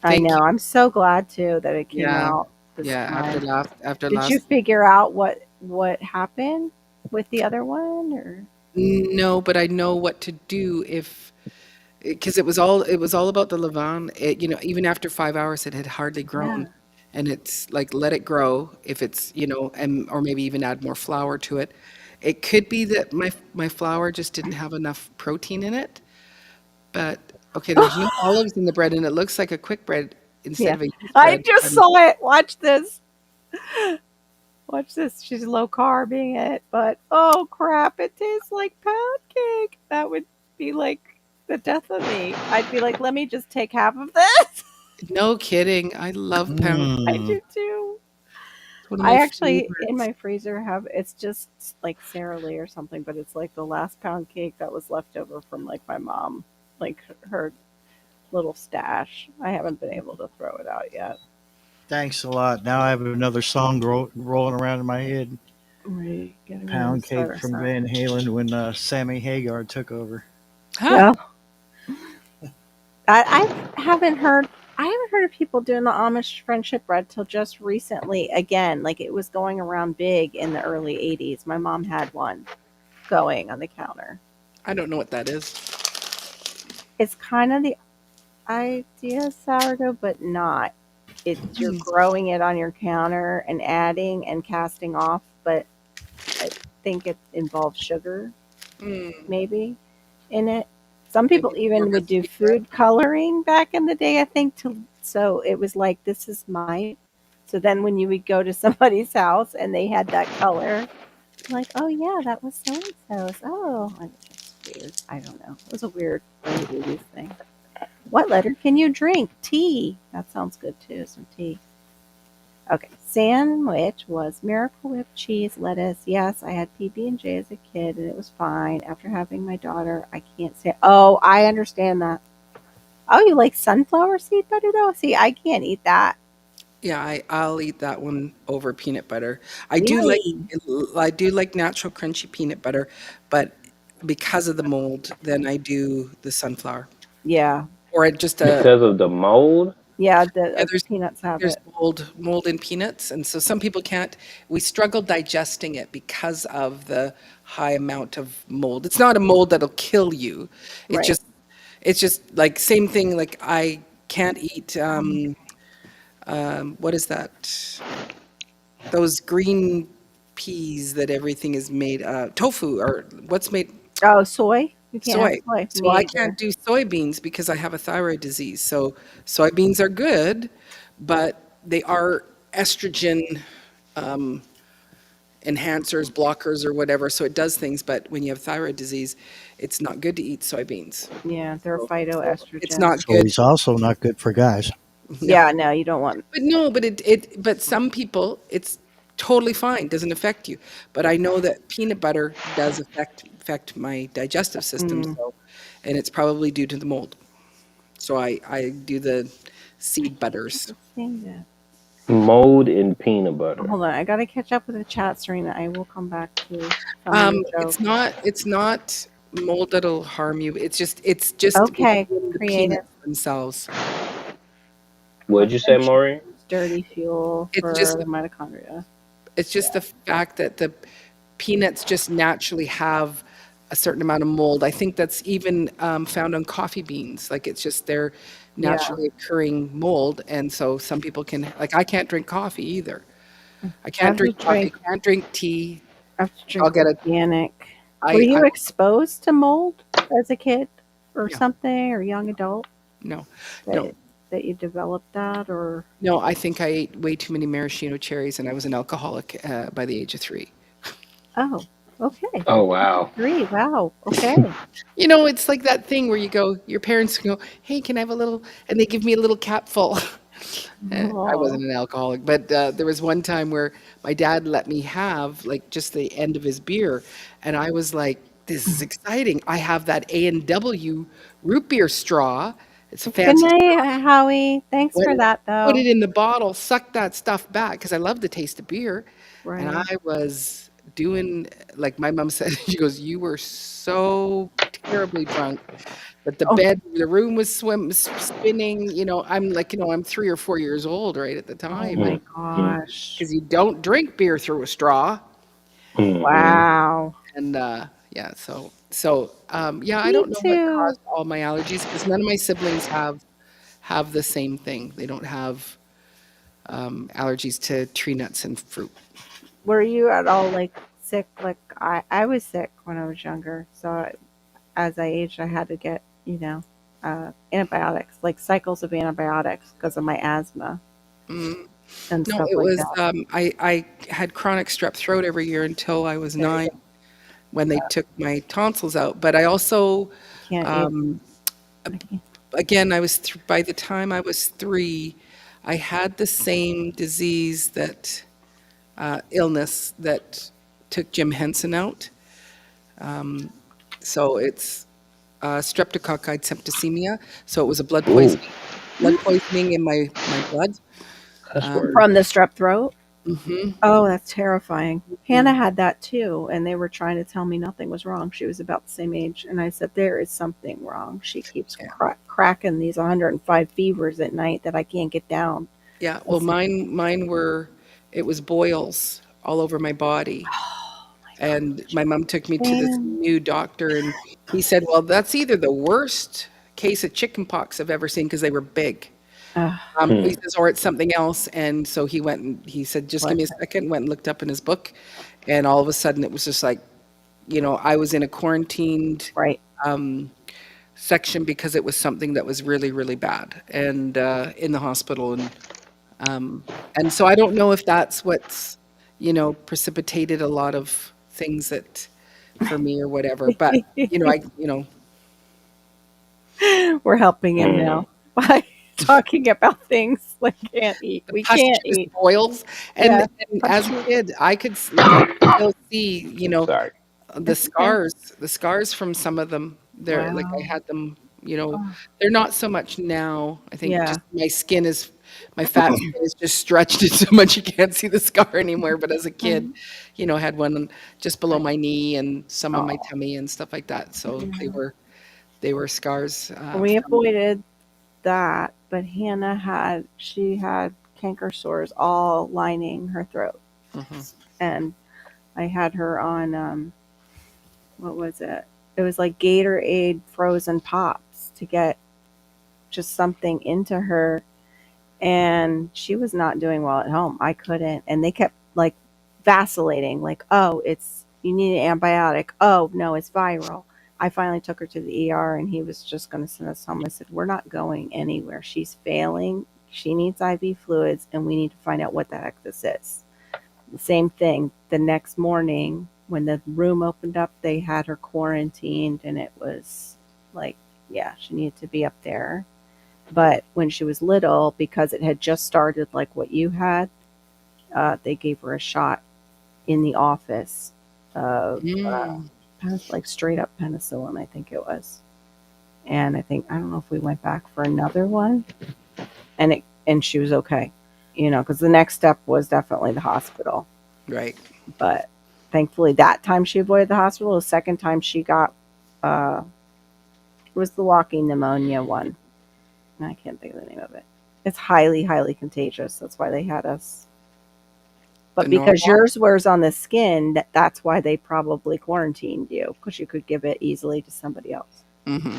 I Thank know. you. I'm so glad too that it came Yeah. out this Yeah. After time. after Did you last. figure out what happened with the other one or? No, but I know what to do if because it was all about the levain. Even after 5 hours, it had hardly Yeah. grown, and it's like let it grow. If it's and or maybe even add more flour to it. It could be that my flour just didn't have enough protein in it. But okay, there's no olives in the bread, and it looks like a quick bread instead Yeah. of a yeast I bread. just saw it. Watch this. Watch this. She's low carbing it, but oh crap, it tastes like pound cake. That would be like the death of me. I'd be like, let me just take half of this. No kidding. I love pound. I Mm. do too. It's one of I my actually in favorites. my freezer have it's just like Sara Lee or something, but it's like the last pound cake that was left over from like my mom, like her little stash. I haven't been able to throw it out yet. Thanks a lot. Now I have another song rolling around in my head. Right, getting ready to Pound start cake our from song. Van Halen when Sammy Hagar took over. Huh. Yeah. I haven't heard. I haven't heard of people doing the Amish friendship bread till just recently. Again, like it was going around big in the early '80s. My mom had one, going on the counter. I don't know what that is. It's kind of the idea of sourdough, but not. It's you're growing it on your counter and adding and casting off, but I think it involves sugar, Mm, maybe, in it. Some people maybe even more would do sweet bread. food coloring back in the day, I think, so it was like, this is my. So then when you would go to somebody's house and they had that color, like, oh yeah, that was so and so's. Oh, and it's weird. I don't know. It was a weird early 80s thing. What letter can you drink? Tea. That sounds good too. Some tea. Okay. Sandwich was Miracle Whip cheese, lettuce. Yes, I had PB&J as a kid, and it was fine. After having my daughter, I can't say. Oh, I understand that. Oh, you like sunflower seed butter though? See, I can't eat that. Yeah, I'll eat that one over peanut butter. Really? I do like natural crunchy peanut butter, but because of the mold, then I do the sunflower. Yeah. Or just a Because of the mold. Yeah. yeah, The peanuts have there's it. mold in peanuts, and so some people can't. We struggle digesting it because of the high amount of mold. It's not a mold that'll kill you. It's Right. just it's just like same thing. Like I can't eat what is that? Those green peas that everything is made tofu or what's made Oh, soy? You can't have soy. soy. So Me I either. can't do soybeans because I have a thyroid disease. So soybeans are good, but they are estrogen um, enhancers, blockers, or whatever. So it does things. But when you have thyroid disease, it's not good to eat soybeans. Yeah, they're So it's phytoestrogen. not So good. he's also not good for guys. No, Yeah, no, you don't want. but no, but but some people, it's totally fine. Doesn't affect you. But I know that peanut butter does affect my digestive system. Mm, So, and it's probably due to the mold. So I do the seed butters. dang it. Mold in peanut butter. Hold on, I gotta catch up with the chat, Serena. I will come back to some of your It's jokes. not mold that'll harm you. It's just Okay, within the creative. peanuts themselves. What'd you say, Maureen? Dirty fuel It's for just the mitochondria. it's just the fact that the peanuts just naturally have a certain amount of mold. I think that's even found on coffee beans. Like it's just their Yeah, naturally occurring mold, and so some people can like I can't drink coffee either. I I can't have to drink coffee. drink. Can't drink tea. I have to I'll drink get a organic. Were I you exposed to mold as a kid, or no something, or young adult no no that that you developed that, or? no. I think I ate way too many maraschino cherries, and I was an alcoholic by the age of 3. Oh, okay. Oh wow. 3. Wow. Okay. You know, it's like that thing where you go, your parents go, "Hey, can I have a little?" And they give me a little capful. I Oh. wasn't an alcoholic, but there was one time where my dad let me have like just the end of his beer, and I was like, "This is exciting! I have that A&W root beer straw. It's a Good fancy straw. night, Howie. Thanks for Went, that, put it though. in the bottle, suck that stuff back because I love the taste of beer." And Right. I was doing like my mom said, she goes, "You were so terribly drunk." But Oh, the room was spinning. You know, I'm like, I'm 3 or 4 years old right at the oh time, and my Mm-hmm. gosh. because you don't drink beer through a straw, Mm-hmm. Wow. and yeah, yeah, I Me don't know what too. caused all my allergies because none of my siblings have the same thing. They don't have allergies to tree nuts and fruit. Were you at all like sick? Like I was sick when I was younger. So as I aged, I had to get, antibiotics, like cycles of antibiotics because of my asthma Mm. and No, stuff it like was that. I had chronic strep throat every year until I was There you 9 go. when they took my tonsils out. But I also Can't eat. um, I can't. again, by the time I was 3, I had the same disease illness that took Jim Henson out. So it's streptococci septicemia. So it was a Ooh, blood poisoning in my blood. that's worse. From the strep throat. Hmm. Oh, that's terrifying. Hannah had that too, and they were trying to tell me nothing was wrong. She was about the same age, and I said, "There is something wrong." She keeps Yeah. cracking these 105 fevers at night that I can't get down. Yeah. Well, mine were, it was boils all over my body. And my mom took me to this Man. new doctor, and he said, "Well, that's either the worst case of chicken pox I've ever seen because they were big." Ugh, He Hmm. says, or it's something else. And so he went and he said, just give what? me a second, went and looked up in his book. And all of a sudden it was just like, I was in a quarantined Right. um, section because it was something that was really, really bad and in the hospital. And so I don't know if that's what's, precipitated a lot of things that for me or whatever. But, We're helping him Hmm. now by talking about things like can't eat. the We can't pustuous eat. boils. And, Yeah. and as a kid, I could still see, Sorry. the It's okay. scars from some of them. They're like I Wow. had them, Oh, they're not so much now. I think yeah. just my fat skin is just stretched it so much you can't see the scar anymore. But as a kid, Mhm. I had one just below my knee and some on my Oh, tummy and stuff like that. So yeah. they were scars We from. avoided that, but she had canker sores all lining her throat. Mhm. And I had her on what was it? It was like Gatorade frozen pops to get just something into her, and she was not doing well at home. I couldn't, and they kept like vacillating, like, "Oh, it's you need an antibiotic. Oh, no, it's viral." I finally took her to the ER, and he was just going to send us home. I said, "We're not going anywhere. She's failing. She needs IV fluids, and we need to find out what the heck this is." The same thing. The next morning, when the room opened up, they had her quarantined, and it was like, yeah, she needed to be up there. But when she was little, because it had just started like what you had, they gave her a shot in the office of Mm. like straight up penicillin, I think it was. And I don't know if we went back for another one, and she was okay, because the next step was definitely the hospital. Right. But thankfully, that time she avoided the hospital. The second time she got uh, was the walking pneumonia one. I can't think of the name of it. It's highly, highly contagious. That's why they had us. The But because normal. yours wears on the skin, that's why they probably quarantined you, because you could give it easily to somebody else. Hmm.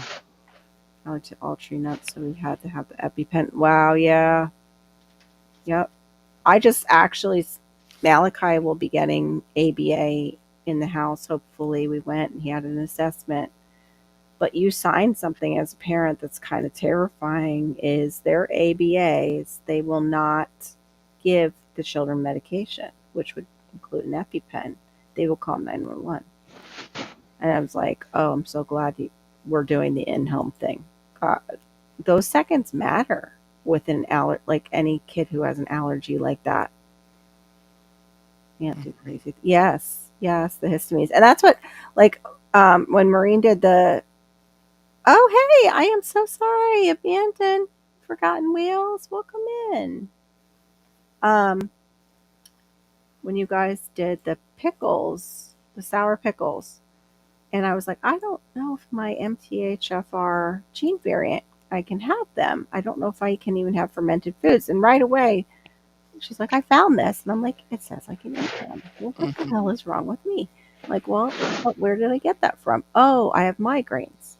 I went to Altry Nuts, so we had to have the EpiPen. Wow, yeah. Yep. I just actually, Malachi will be getting ABA in the house. Hopefully, we went and he had an assessment. But you sign something as a parent that's kind of terrifying is their ABAs, they will not give the children medication, which would include an EpiPen. They will call 911. And I was like, oh, I'm so glad we're doing the in-home thing. God, those seconds matter with like any kid who has an allergy like that. Can't do crazy. Yes, yes, the histamines. And that's what, like, when Maureen did the, oh, hey, I am so sorry, abandoned, forgotten wheels, welcome in. Um, when you guys did the pickles, the sour pickles, and I was like, I don't know if my MTHFR gene variant, I can have them. I don't know if I can even have fermented foods. And right away, she's like, I found this. And I'm like, it says I can eat them. Well, what the Hmm. hell is wrong with me? I'm like, well, where did I get that from? Oh, I have migraines.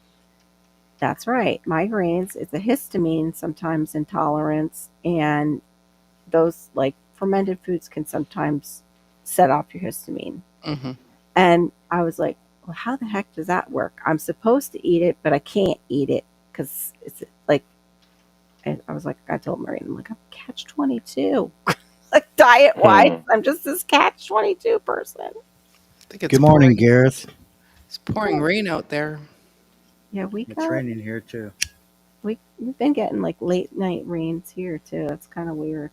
That's right. Migraines, it's a histamine sometimes intolerance, and those like fermented foods can sometimes set off your histamine. Hmm. And I was like, well, how the heck does that work? I'm supposed to eat it, but I can't eat it because it's like, and I was like, I told Maureen, I'm like, I'm catch 22. Like diet wise, Hmm. I'm just this catch 22 person. I think it's Good morning, pouring. Gareth. It's pouring rain out there. Yeah, It's raining here too. we've been getting like late night rains here too. It's kind of weird.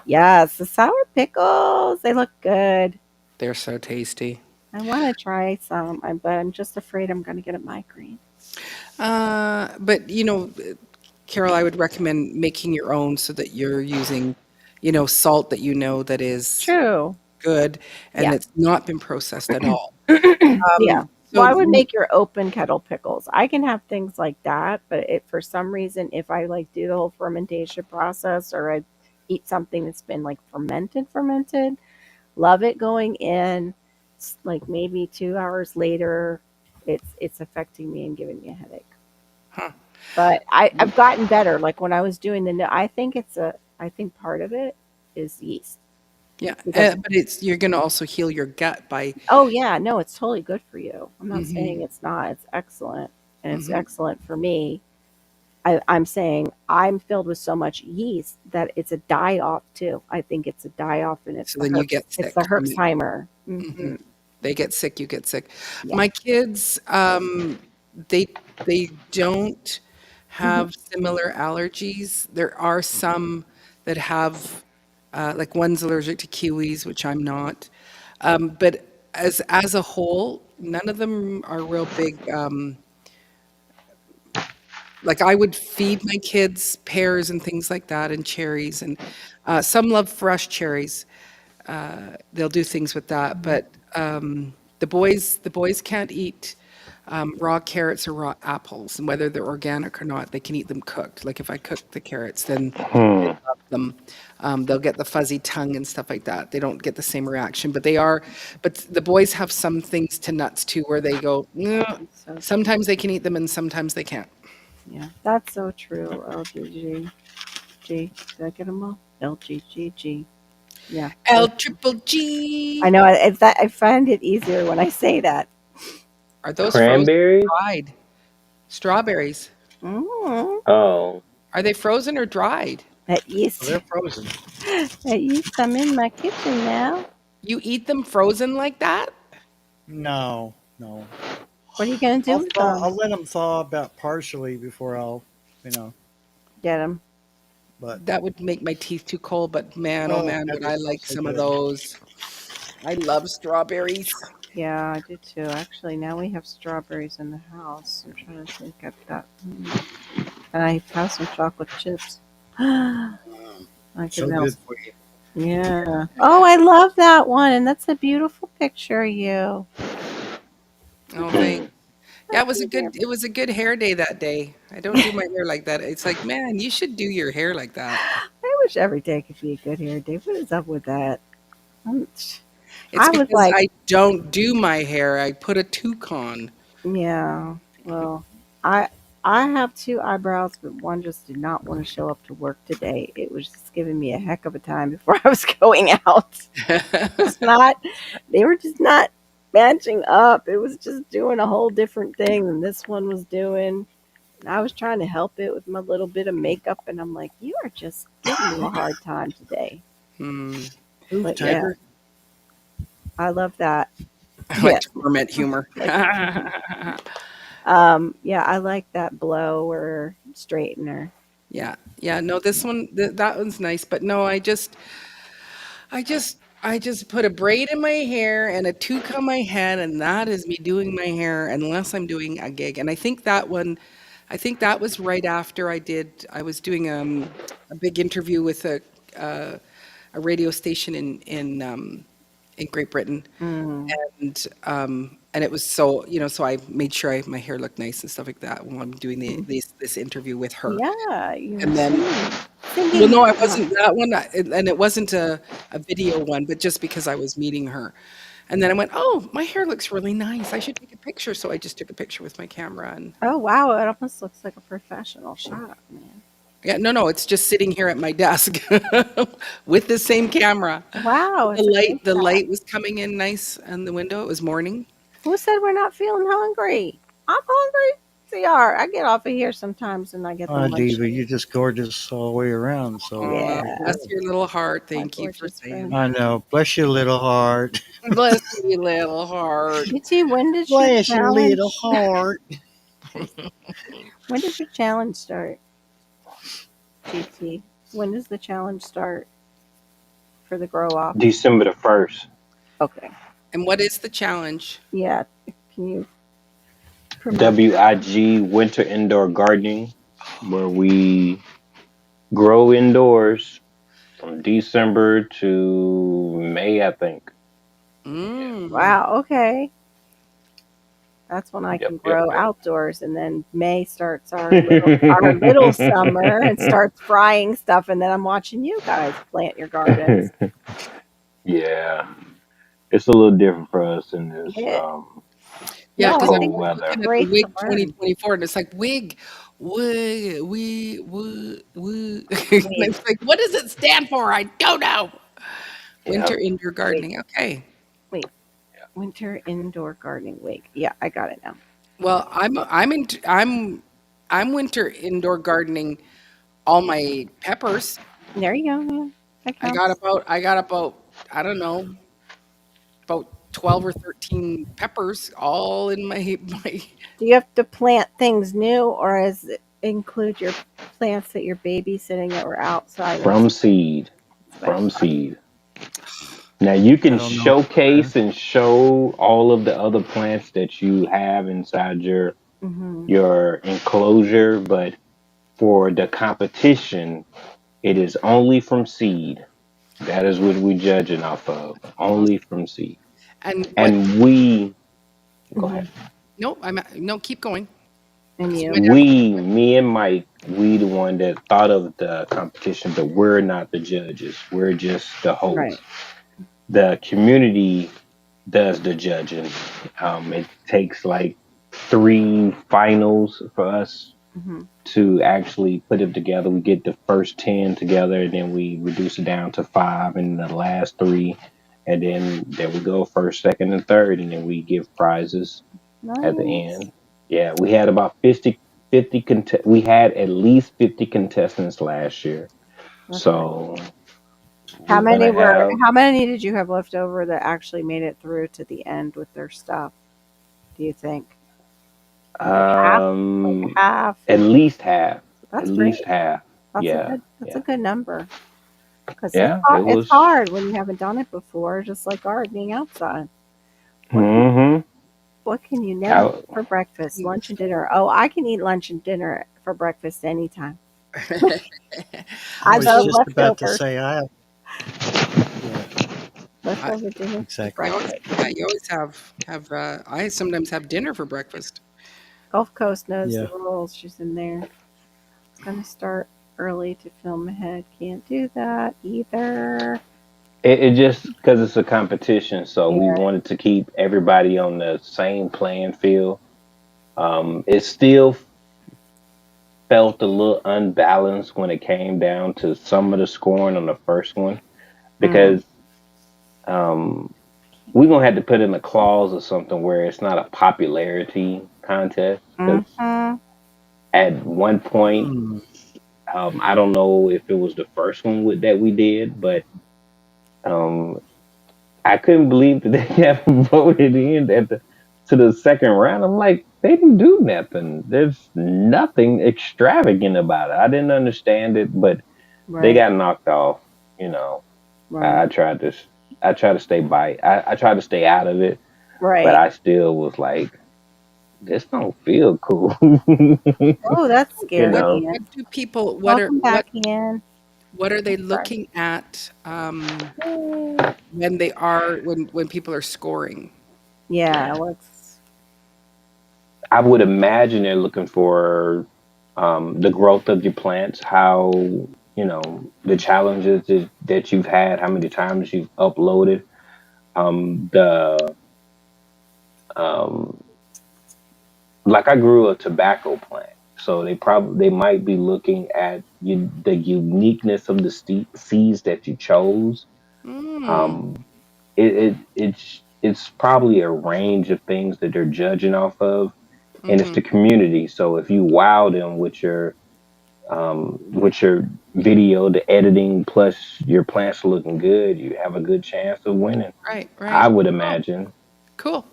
Yes, the sour pickles. They look good. They're so tasty. I want to try some, but I'm just afraid I'm going to get a migraine. But Carol, I would recommend making your own so that you're using, salt that that is True. good and Yeah. it's not been processed at all. Yeah. Well, So I would make your open kettle pickles. I can have things like that, but for some reason, if I like do the whole fermentation process or I eat something that's been like fermented, love it going in it's like maybe 2 hours later, it's affecting me and giving me a headache. Huh. But I've gotten better. Like when I was doing I think I think part of it is yeast. Yeah, Because but you're going to also heal your gut by. oh yeah, no, it's totally good for you. I'm not Mhm, saying it's not. It's excellent, and it's mhm. excellent for me. I'm saying I'm filled with so much yeast that it's a die off too. I think it's a die off, and So then you get It's sick the from it. Herxheimer. Mhm. They get sick, you get sick. Yeah. My kids, they don't Mhm. have similar allergies. There are some that have, like one's allergic to kiwis, which I'm not. But as a whole, none of them are real big. Like I would feed my kids pears and things like that, and cherries, and some love fresh cherries. They'll do things with that, but the boys can't eat raw carrots or raw apples, and whether they're organic or not, they can eat them cooked. Like if I cook the carrots, then they Hmm. love them. They'll get the fuzzy tongue and stuff like that. They don't get the same reaction, but they are. But the boys have some things to nuts too, where they go. "No." So Sometimes they can eat them, and sometimes they can't. yeah, that's so true. LGG. Did I get them all? LGGG. Yeah. L triple G. I know. I find it easier when I say that. Are those frozen Cranberries? or dried? Strawberries. Mm, Oh, Are they frozen or dried? that Oh, yeast. they're frozen. That yeast. I'm in my kitchen now. You eat them frozen like that? No, no. What are you gonna do with I'll them? let them thaw about partially before I'll, you know. Get them. But That would make my teeth too cold, but man, oh oh, man, would I goodness, like so some of good. those. I love strawberries. Yeah, I do too. Actually, now we have strawberries in the house. I'm trying to think. I've got, and I have some chocolate chips. I So can melt. good for you. Yeah. Oh, I love that one, and that's a beautiful picture of you. Oh, thanks. Yeah, That's a it was a good hair day that day. I don't do my hair like that. It's like, man, you should do your hair like that. I wish every day could be a good hair day. What is up with that? I'm- It's I was because like, I don't do my hair. I put a toque on. yeah. Well, I I have two eyebrows, but one just did not want to show up to work today. It was just giving me a heck of a time before I was going out. It's not. They were just not matching up. It was just doing a whole different thing than this one was doing. And I was trying to help it with my little bit of makeup, and I'm like, you are just giving me a hard time today. Hmm. Ooh, But yeah, tiger. I love that. I Yeah, like torment humor. like yeah, I like that blow or straightener. Yeah. Yeah. No, this one, that one's nice, but no, I just put a braid in my hair and a toque on my head, and that is me doing my hair unless I'm doing a gig. And I think that was right after I was doing a big interview with a radio station in Great Britain, Mm. and it was so, so I made sure my hair looked nice and stuff like that while I'm doing this interview with her. Yeah, you were And then well, singing. no, I wasn't that one, and it wasn't a video one, but just because I was meeting her. And then I went, "Oh, my hair looks really nice. I should take a picture." So I just took a picture with my camera, and Oh wow, it almost looks like a professional shot, man. yeah, no, it's just sitting here at my desk with the same camera. Wow, The it's a great the shot. light was coming in nice on the window. It was morning. Who said we're not feeling hungry? I'm hungry. CR. I get off of here sometimes and I get the munchies. Diva, you're just gorgeous all the way around. So Oh, Yeah, bless your little heart. my Thank you for gorgeous saying friend. I know. Bless your little heart. that. Bless your little heart. GT, when did your Bless your little challenge? heart. When does your challenge start? GT. When does the challenge start for the grow off? December the 1st. Okay. And what is the challenge? Yeah. Can you promote? WIG Winter Indoor Gardening, where we grow indoors from December to May, I think. Mm. Wow. Okay. That's when I Yep, can yep, grow yep. outdoors, and then May starts our little summer and starts frying stuff, and then I'm watching you guys plant your gardens. Yeah. It's a little different for us in this Yeah. Yeah, No, because I I'm think cold it's weather. looking at the great to wig learn. 2024, and it's like wig, wig, wig. And Wait, it's like, what does it stand for? I don't know. Yeah. Winter indoor wait, gardening. Okay. wait. Winter indoor gardening week. Yeah, I got it now. Well, I'm winter indoor gardening all my peppers. There you go. Yeah, that I got counts. about I got about I don't know, about 12 or 13 peppers all in my Do you have to plant things new, or is it include your plants that you're babysitting that were outside and From seed. switch? From seed. Now you I can don't know. showcase and show all of the other plants that you have inside Mm-hmm. your enclosure, but for the competition, it is only from seed. That is what we're judging off of. Only from seed. and what And we go Mm-hmm. ahead. no, I'm no keep going And because you you. might have Me and Mike, we the one that thought of the competition, but we're not the judges. We're just the hosts. Right. The community does the judging. It takes like 3 finals for us Mm-hmm. to actually put it together. We get the first 10 together, and then we reduce it down to 5, and the last 3, and then there we go, first, second, and third, and then we give prizes at the Nice. end. Yeah, we had about 50 we had at least 50 contestants last year. That's great. So we're gonna have How many did you have left over that actually made it through to the end with their stuff? Do you think? Like half? Like um half? at least half. At That's great. least half. Yeah. That's a Yeah. good number. Because Yeah. It it's was hard when you haven't done it before, just like gardening outside. What can, hmm what can you never I, eat for breakfast, lunch, and dinner? Oh, I can eat lunch and dinner for breakfast anytime. I I was love just about to leftovers. say I. Yeah, I, Leftover dinner for exactly. breakfast. you always have I sometimes have dinner for breakfast. Gulf Coast knows the Yeah. rules. She's in there. It's going to start early to film ahead. Can't do that either. it just because it's a competition, so we Yeah. wanted to keep everybody on the same playing field. It still felt a little unbalanced when it came down to some of the scoring on the first one Mm. because um, we're gonna have to put in a clause or something where it's not a popularity contest because Mm-hmm. at one point, Hmm. I don't know if it was the first one that we did, but um, I couldn't believe that they haven't voted in to the second round. I'm like, they didn't do nothing. There's nothing extravagant about it. I didn't understand it, but they Right. got knocked off. You know, Right. I tried to, I tried to stay I tried to stay out of it, but Right. I still was like, this don't feel cool. you Oh, that's What scary, know, Ian. what do people Welcome back, Ian. what are they Sorry. looking at Yay. when they are when people are scoring? Yeah, let's. I would imagine they're looking for the growth of your plants, how the challenges that you've had, how many times you've uploaded, the um, like I grew a tobacco plant, so they might be looking at the uniqueness of the seeds that you chose. Mm, Um, it's probably a range of things that they're judging off of, and it's mhm. the community. So if you wow them with your video, the editing plus your plants looking good, you have a good chance of winning. Right, I right. would Oh, imagine. cool.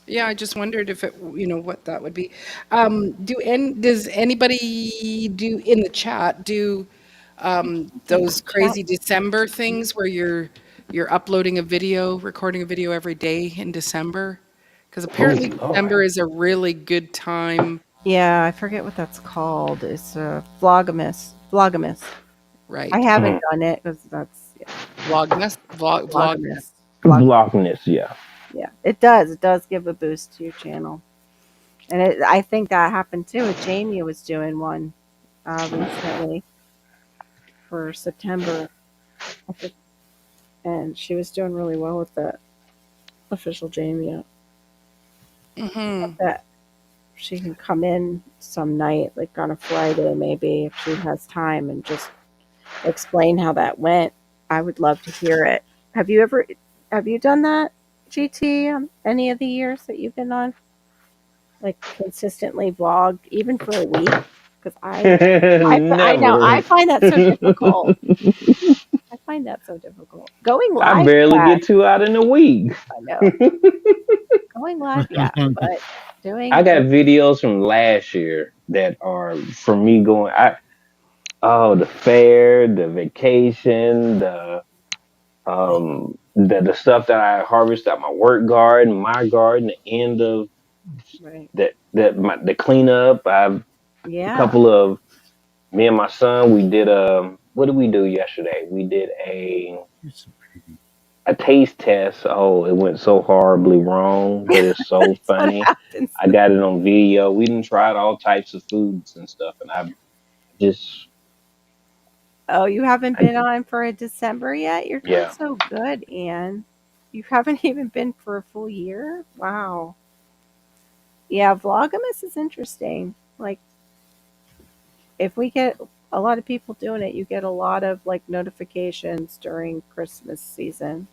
Yeah, I just wondered if it, what that would be. Does anybody do in the chat do those Chat. crazy December things where you're uploading a video, recording a video every day in December? Because Oh apparently Lord. December is a really good time, Yeah, I forget what that's called. It's Vlogmas. Vlogmas. I right? haven't done it because that's yeah, Vlogmas. Vlogmas. Vlogmas. Blockness, yeah. Yeah, it does. It does give a boost to your channel, and I think that happened too with Jamie was doing one recently for September, I think, and she was doing really well with it. official Jamie yet. Hmm. That she can come in some night, like on a Friday maybe, if she has time, and just explain how that went. I would love to hear it. Have you done that, GT, any of the years that you've been on? Like consistently vlogged, even for a week? Because I know Never. I find that so difficult. I find that so difficult. Going I live, barely yeah, get 2 out in a week. I know. Going live, yeah, but I doing got videos from last year that are for me going. The fair, the vacation, the stuff that I harvest at my work garden, my garden, the end of right, the cleanup. I've a yeah. couple of me and my son. We did what did we do yesterday? We did a taste test. Oh, it went so horribly wrong, but it's so That's what funny. happens. I got it on video. We didn't try all types of foods and stuff, and just Oh, you haven't I, been on for a December yet? You're doing yeah. so good, Anne. You haven't even been for a full year? Wow. Yeah, Vlogmas is interesting. Like, if we get a lot of people doing it, you get a lot of like notifications during Christmas season.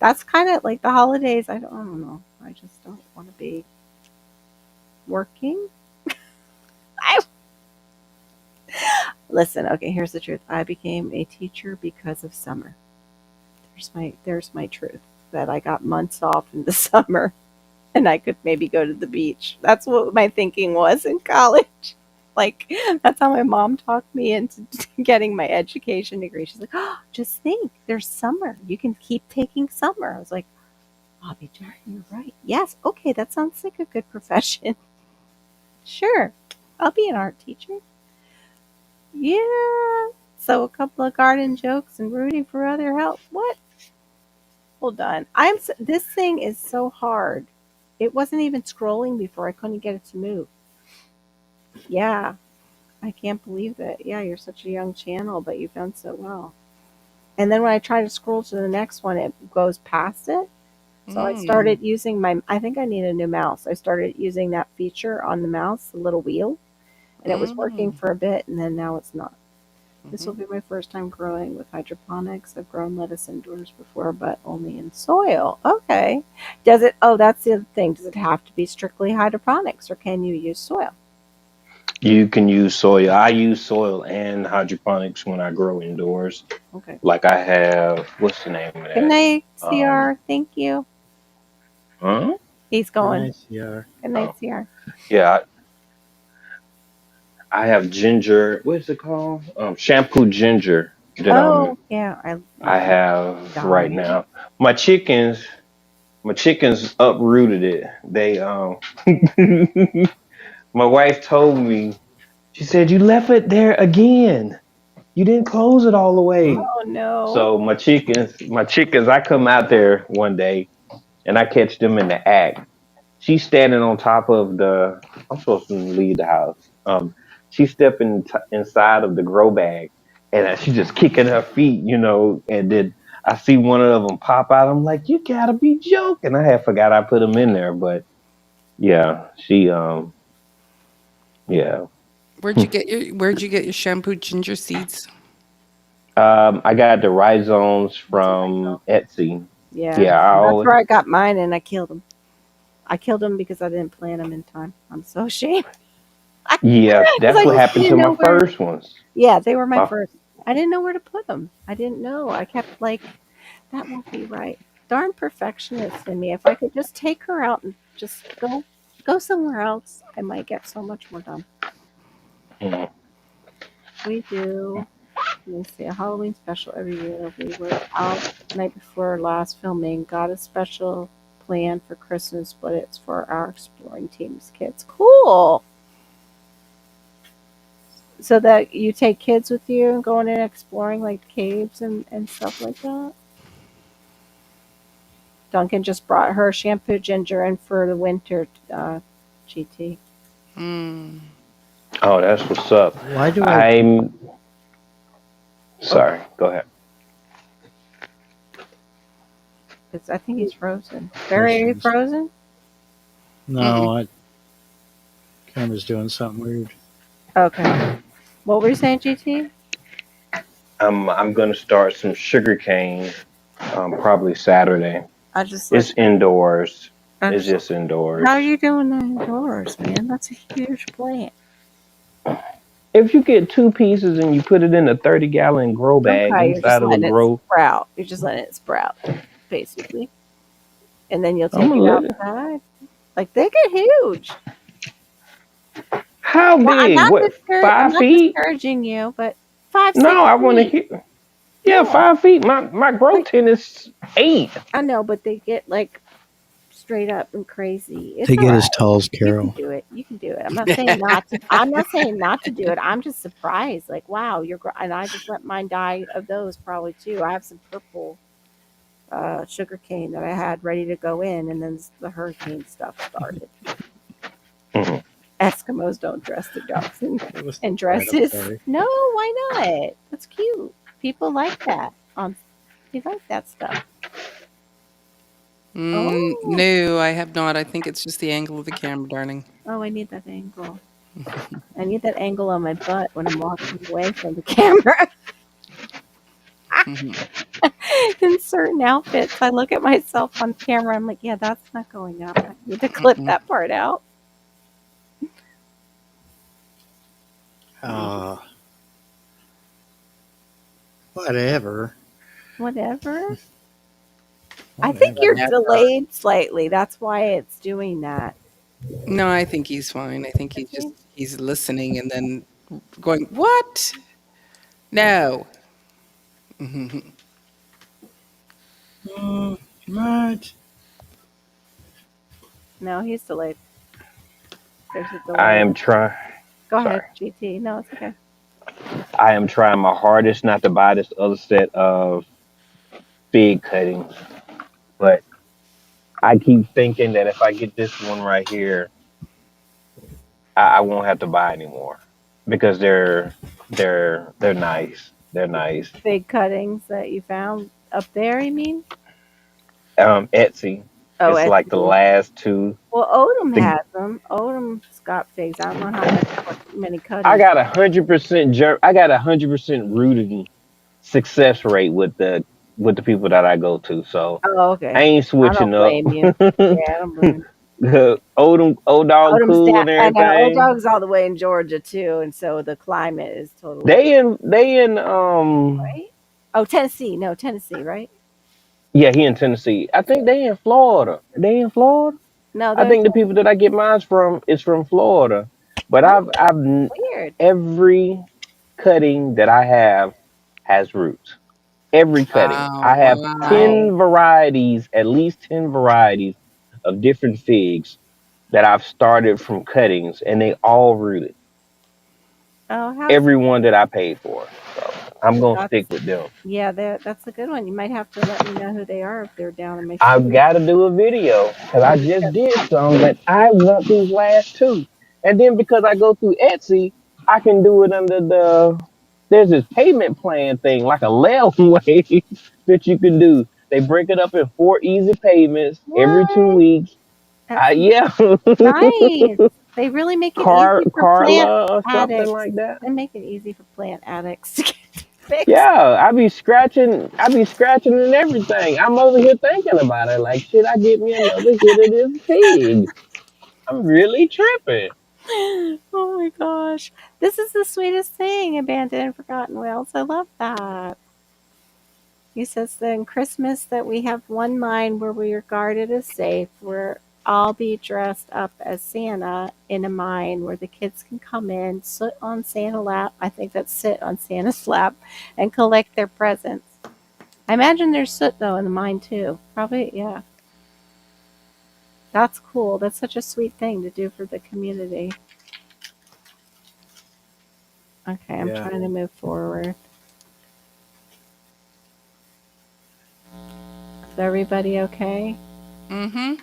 That's kind of like the holidays. I don't know. I just don't want to be working. I listen. Okay, here's the truth. I became a teacher because of summer. There's my truth. That I got months off in the summer, and I could maybe go to the beach. That's what my thinking was in college. Like, that's how my mom talked me into getting my education degree. She's like, oh, just think, there's summer. You can keep taking summer. I was like, Bobby Jordan, you're right. Yes, okay, that sounds like a good profession. Sure, I'll be an art teacher. Yeah. So a couple of garden jokes and rooting for other help. What? Hold on. This thing is so hard. It wasn't even scrolling before. I couldn't get it to move. Yeah, I can't believe that. Yeah, you're such a young channel, but you've done so well. And then when I try to scroll to the next one, it goes past it. So I started using I think I need a new mouse. I started using that feature on the mouse, the little wheel, and it was working for a bit, and then now it's not. This will be my first time growing with hydroponics. I've grown lettuce indoors before, but only in soil. Okay. Does it, oh, that's the other thing. Does it have to be strictly hydroponics, or can you use soil? You can use soil. I use soil and hydroponics when I grow indoors. Okay. Like I have, what's the name of Good that? night, CR. Thank you. Huh? He's going. Nice, yeah. Good night, Oh, CR. yeah. I have ginger. What's it called? Shampoo ginger that Oh, yeah. I have right dying. now. My chickens, my chickens uprooted it. They my wife told me. She said you left it there again. You didn't close it all the way. Oh, no. So my chickens, I come out there one day and I catch them in the act. She's standing on top of I'm supposed to leave the house. She's stepping inside of the grow bag, and she's just kicking her feet, And then I see one of them pop out. I'm like, "You gotta be joking!" I had forgot I put them in there, but yeah, yeah. Where'd you get your shampoo ginger seeds? I got the rhizomes from Etsy. Yeah. Yeah, I That's always, where I got mine, and I killed them. I killed them because I didn't plant them in time. I'm so ashamed. yeah, Because that's I what just happened didn't to know my where. first ones. Yeah, they were my My first. I didn't know where to put them. I didn't know. I kept like, that won't be right. Darn perfectionist in me. If I could just take her out and just go somewhere else, I might get so much more done. mm, We do. Let me see, a Halloween special every year. We were out the night before last filming. Got a special plan for Christmas, but it's for our exploring team's kids. Cool. So that you take kids with you and going and exploring like caves and stuff like that. Duncan just brought her shampoo ginger in for the winter, GT. Mm. oh, that's what's up. Why do I? I'm Oh, sorry. Go ahead. I think he's frozen. Barry, are you Questions. frozen? No, camera's doing something weird. Okay. What were you saying, GT? I'm gonna start some sugar cane, probably Saturday. I just It's indoors. I It's just, just indoors. how are you doing that indoors, man? That's a huge plant. If you get two pieces and you put it in a 30-gallon grow bag Okay, you're just inside of a letting it grow, sprout. You're just letting it sprout, basically. And then you'll I'm take gonna it let it. outside. Like they get huge. How Well, big? What? I'm 5 not feet? discouraging you, but 5, 6 No, I want to feet. hear. Yeah, Yeah, 5 feet. My grow like tent is 8. I know, but they get like straight up and crazy. It's They all get as right. tall as You can Carol. do it. You can do it. I'm not saying not to. I'm not saying not to do it. I'm just surprised. Like, wow, and I just let mine die of those probably too. I have some purple sugar cane that I had ready to go in, and then the hurricane stuff started. Mhm. Eskimos don't dress their dogs in It was and right up dresses. there. No, why not? That's cute. People like that. They like that stuff. Oh, No, I have not. I think it's just the angle of the camera, darling. I need that angle. I need that angle on my butt when I'm walking away from the camera. Mhm. In certain outfits, I look at myself on camera. I'm like, yeah, that's not going up. I need to clip Mm-mm. that part out. Whatever. Whatever. I think Whatever. you're Never. delayed slightly. That's why it's doing that. No, I think he's fine. I think Okay. he's listening and then going, "What? No." Mhm. Right. No, he's delayed. There's a I delay. am trying. Go Sorry. ahead, GT. No, it's okay. I am trying my hardest not to buy this other set of fig cuttings, but I keep thinking that if I get this one right here, I won't have to buy anymore because they're nice. They're nice. Big cuttings that you found up there, you mean? Etsy. Oh, It's like the Etsy. last two. Well, Odom The, has them. Odom's got figs. I don't know how many, many I cuttings. got 100%. I got 100% rooting success rate with the people that I go to. So Oh, I okay. ain't I switching don't up. blame you. Yeah, I don't blame you. Old dog Odom's cool down. and I know Old everything. Dog's all the way in Georgia too, and so the climate is totally They in right. Oh, Tennessee. No, Tennessee, right? yeah, he in Tennessee. I think they in Florida. They in Florida. No, I they're in think the people that I get mine from is from Florida. But oh, I've weird. every cutting that I have has roots. Every cutting. Wow, I have wow. Nice. 10 varieties, at least 10 varieties of different figs that I've started from cuttings, and they all rooted. Oh, how's Every one that I paid for. So I'm gonna that's stick with them. yeah, that's a good one. You might have to let me know who they are if they're down in my I've city. got to do a video because I just did some, but I want these last two. And then because I go through Etsy, I can do it under there's this payment plan thing, like a layaway that you can do. They break it up in 4 easy payments every two What? weeks. That's Yeah, nice. They really make it easy for plant Carla or something addicts. like that. They make it easy for plant addicts to get fixed. Yeah, I be scratching and everything. I'm over here thinking about it. Like, should I get me another hit of this pig? I'm really tripping. Oh my gosh. This is the sweetest thing, Abandoned and Forgotten Whales. I love that. He says then Christmas that we have one mind where we are guarded as safe, where I'll be dressed up as Santa in a mine where the kids can come in, sit on Santa lap. I think that's sit on Santa's lap and collect their presents. I imagine there's soot though in the mine too. Probably, yeah. That's cool. That's such a sweet thing to do for the community. Okay, I'm Yeah. trying to move forward. Is everybody okay? Mm-hmm.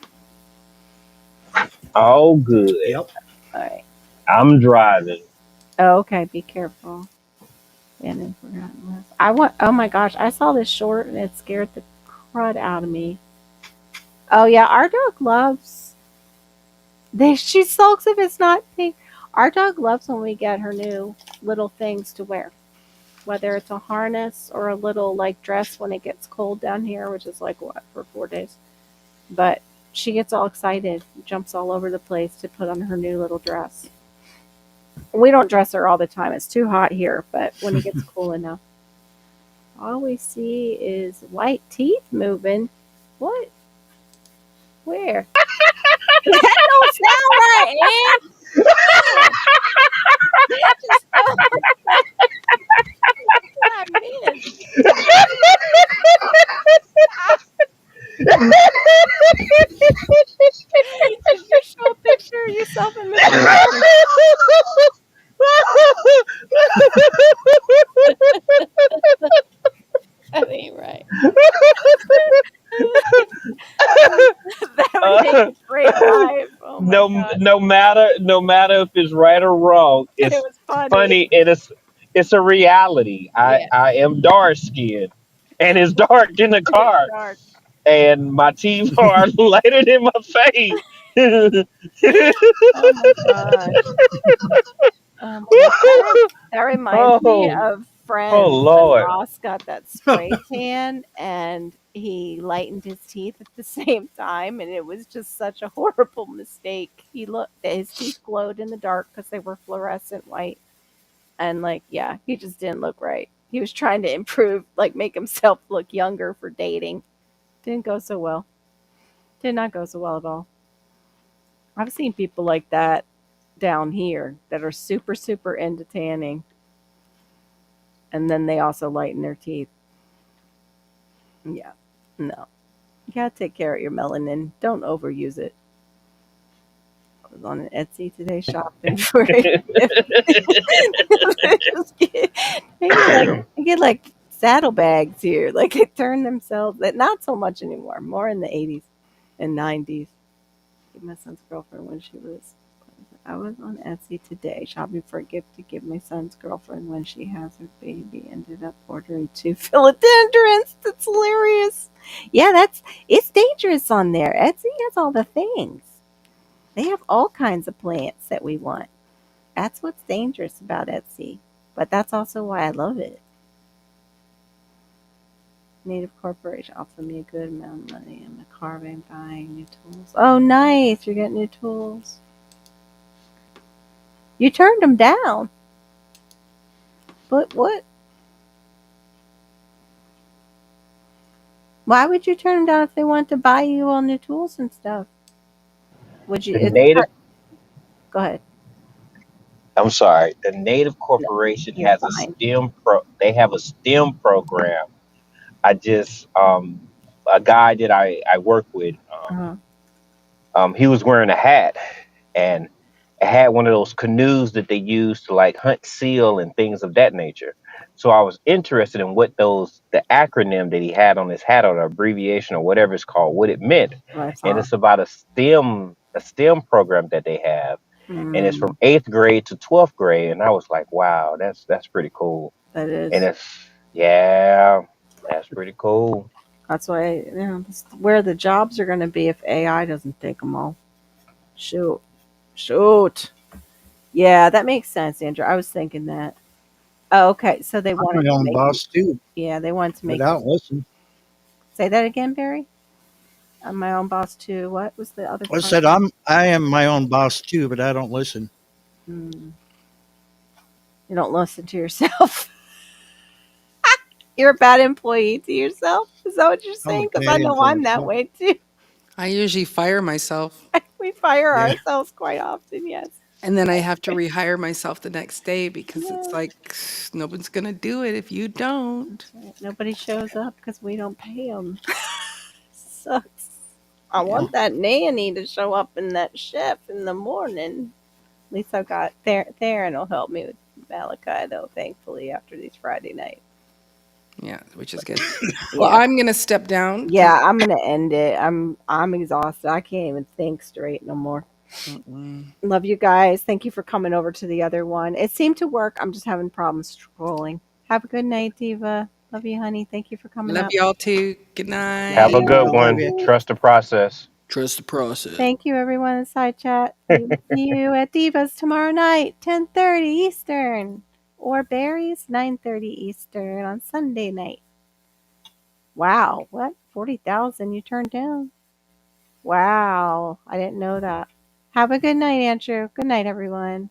All good. Yep. All right. I'm driving. Oh, okay. Be careful. And then forgotten list. I want. Oh my gosh! I saw this short and it scared the crud out of me. Oh yeah, our dog loves. She sulks if it's not pink. Our dog loves when we get her new little things to wear, whether it's a harness or a little like dress when it gets cold down here, which is like what for 4 days. But she gets all excited, jumps all over the place to put on her new little dress. We don't dress her all the time; it's too hot here. But when it gets cool enough, all we see is white teeth moving. What? Where? That don't sound right, Ann. That just sounds like man. Did you show a picture of yourself in the That ain't right. That would make a great live. Oh my god. No matter if it's right or wrong, It it's was funny. funny and it's a reality. Yeah, I am dark skinned and it's dark in the it's car dark. and my teeth are lighter than my face. Oh my gosh. Oh my gosh. That reminds me oh, of oh Friends when Lord. Ross got that spray tan and he lightened his teeth at the same time, and it was just such a horrible mistake. He looked his teeth glowed in the dark because they were fluorescent white, and like yeah, he just didn't look right. He was trying to improve, like make himself look younger for dating. Didn't go so well. Did not go so well at all. I've seen people like that down here that are super super into tanning, and then they also lighten their teeth. Yeah, no, you gotta take care of your melanin. Don't overuse it. I was on an Etsy today shopping for it. They get like saddlebags here. Like they turn themselves. Not so much anymore. More in the 80s and 90s. My son's girlfriend when she was. I was on Etsy today shopping for a gift to give my son's girlfriend when she has her baby. Ended up ordering 2 philodendrons. That's hilarious. Yeah, it's dangerous on there. Etsy has all the things. They have all kinds of plants that we want. That's what's dangerous about Etsy. But that's also why I love it. Native Corporation offered me a good amount of money. I'm a carving, buying new tools. Oh, nice. You're getting new tools. You turned them down. But what? Why would you turn them down if they want to buy you all new tools and stuff? Would you? The It's native hard. Go ahead. I'm sorry, the Native No, Corporation you're has a fine. they have a STEM program. I just a guy that I work with, Uh-huh. he was wearing a hat and it had one of those canoes that they use to like hunt seal and things of that nature. So I was interested in what the acronym that he had on his hat or the abbreviation or whatever it's called, what it meant. I And saw. it's about a STEM program that they have. And it's Mm, from 8th grade to 12th grade. And I was like, wow, that's pretty cool. that And is. it's yeah, that's pretty cool. That's why that's where the jobs are going to be if AI doesn't take them all. Shoot, shoot. Yeah, that makes sense, Andrew. I was thinking that. Oh, okay. So they I'm wanted my to own make you. boss too, Yeah, they wanted to but make I you don't listen. say that again, Barry. I'm my own boss too. What was the other I part? said I am my own boss too, but I don't listen. Hmm. You don't listen to yourself. You're a bad employee to yourself. Is that what you're I'm a saying? Because I bad know I'm influence. that Yep. way too. I usually fire myself We fire Yeah. ourselves quite often. Yes. and then I have to rehire myself the next day because it's Yeah. like nobody's going to do it if you don't. That's right. Nobody shows up because we don't pay them. Sucks. I Yeah. want that nanny to show up in that shift in the morning. At least I've got Theron will help me with Malachi though. Thankfully, after these Friday nights. Yeah, which is good. Well, Yeah. I'm going to step down because Yeah, I'm gonna end it. I'm exhausted. I can't even think straight no more. Love you guys. Thank you for coming over to the other one. It seemed to work. I'm just having problems scrolling. Have a good night, Diva. Love you, honey. Thank you for coming Love up. y'all too. Good Have a night. good I love one. you. Trust the process. Trust the process. Thank you, everyone in side chat. We will see you at Divas tomorrow night, 10:30 Eastern, or Barry's 9:30 Eastern on Sunday night. Wow, what 40,000 you turned down? Wow, I didn't know that. Have a good night, Andrew. Good night, everyone.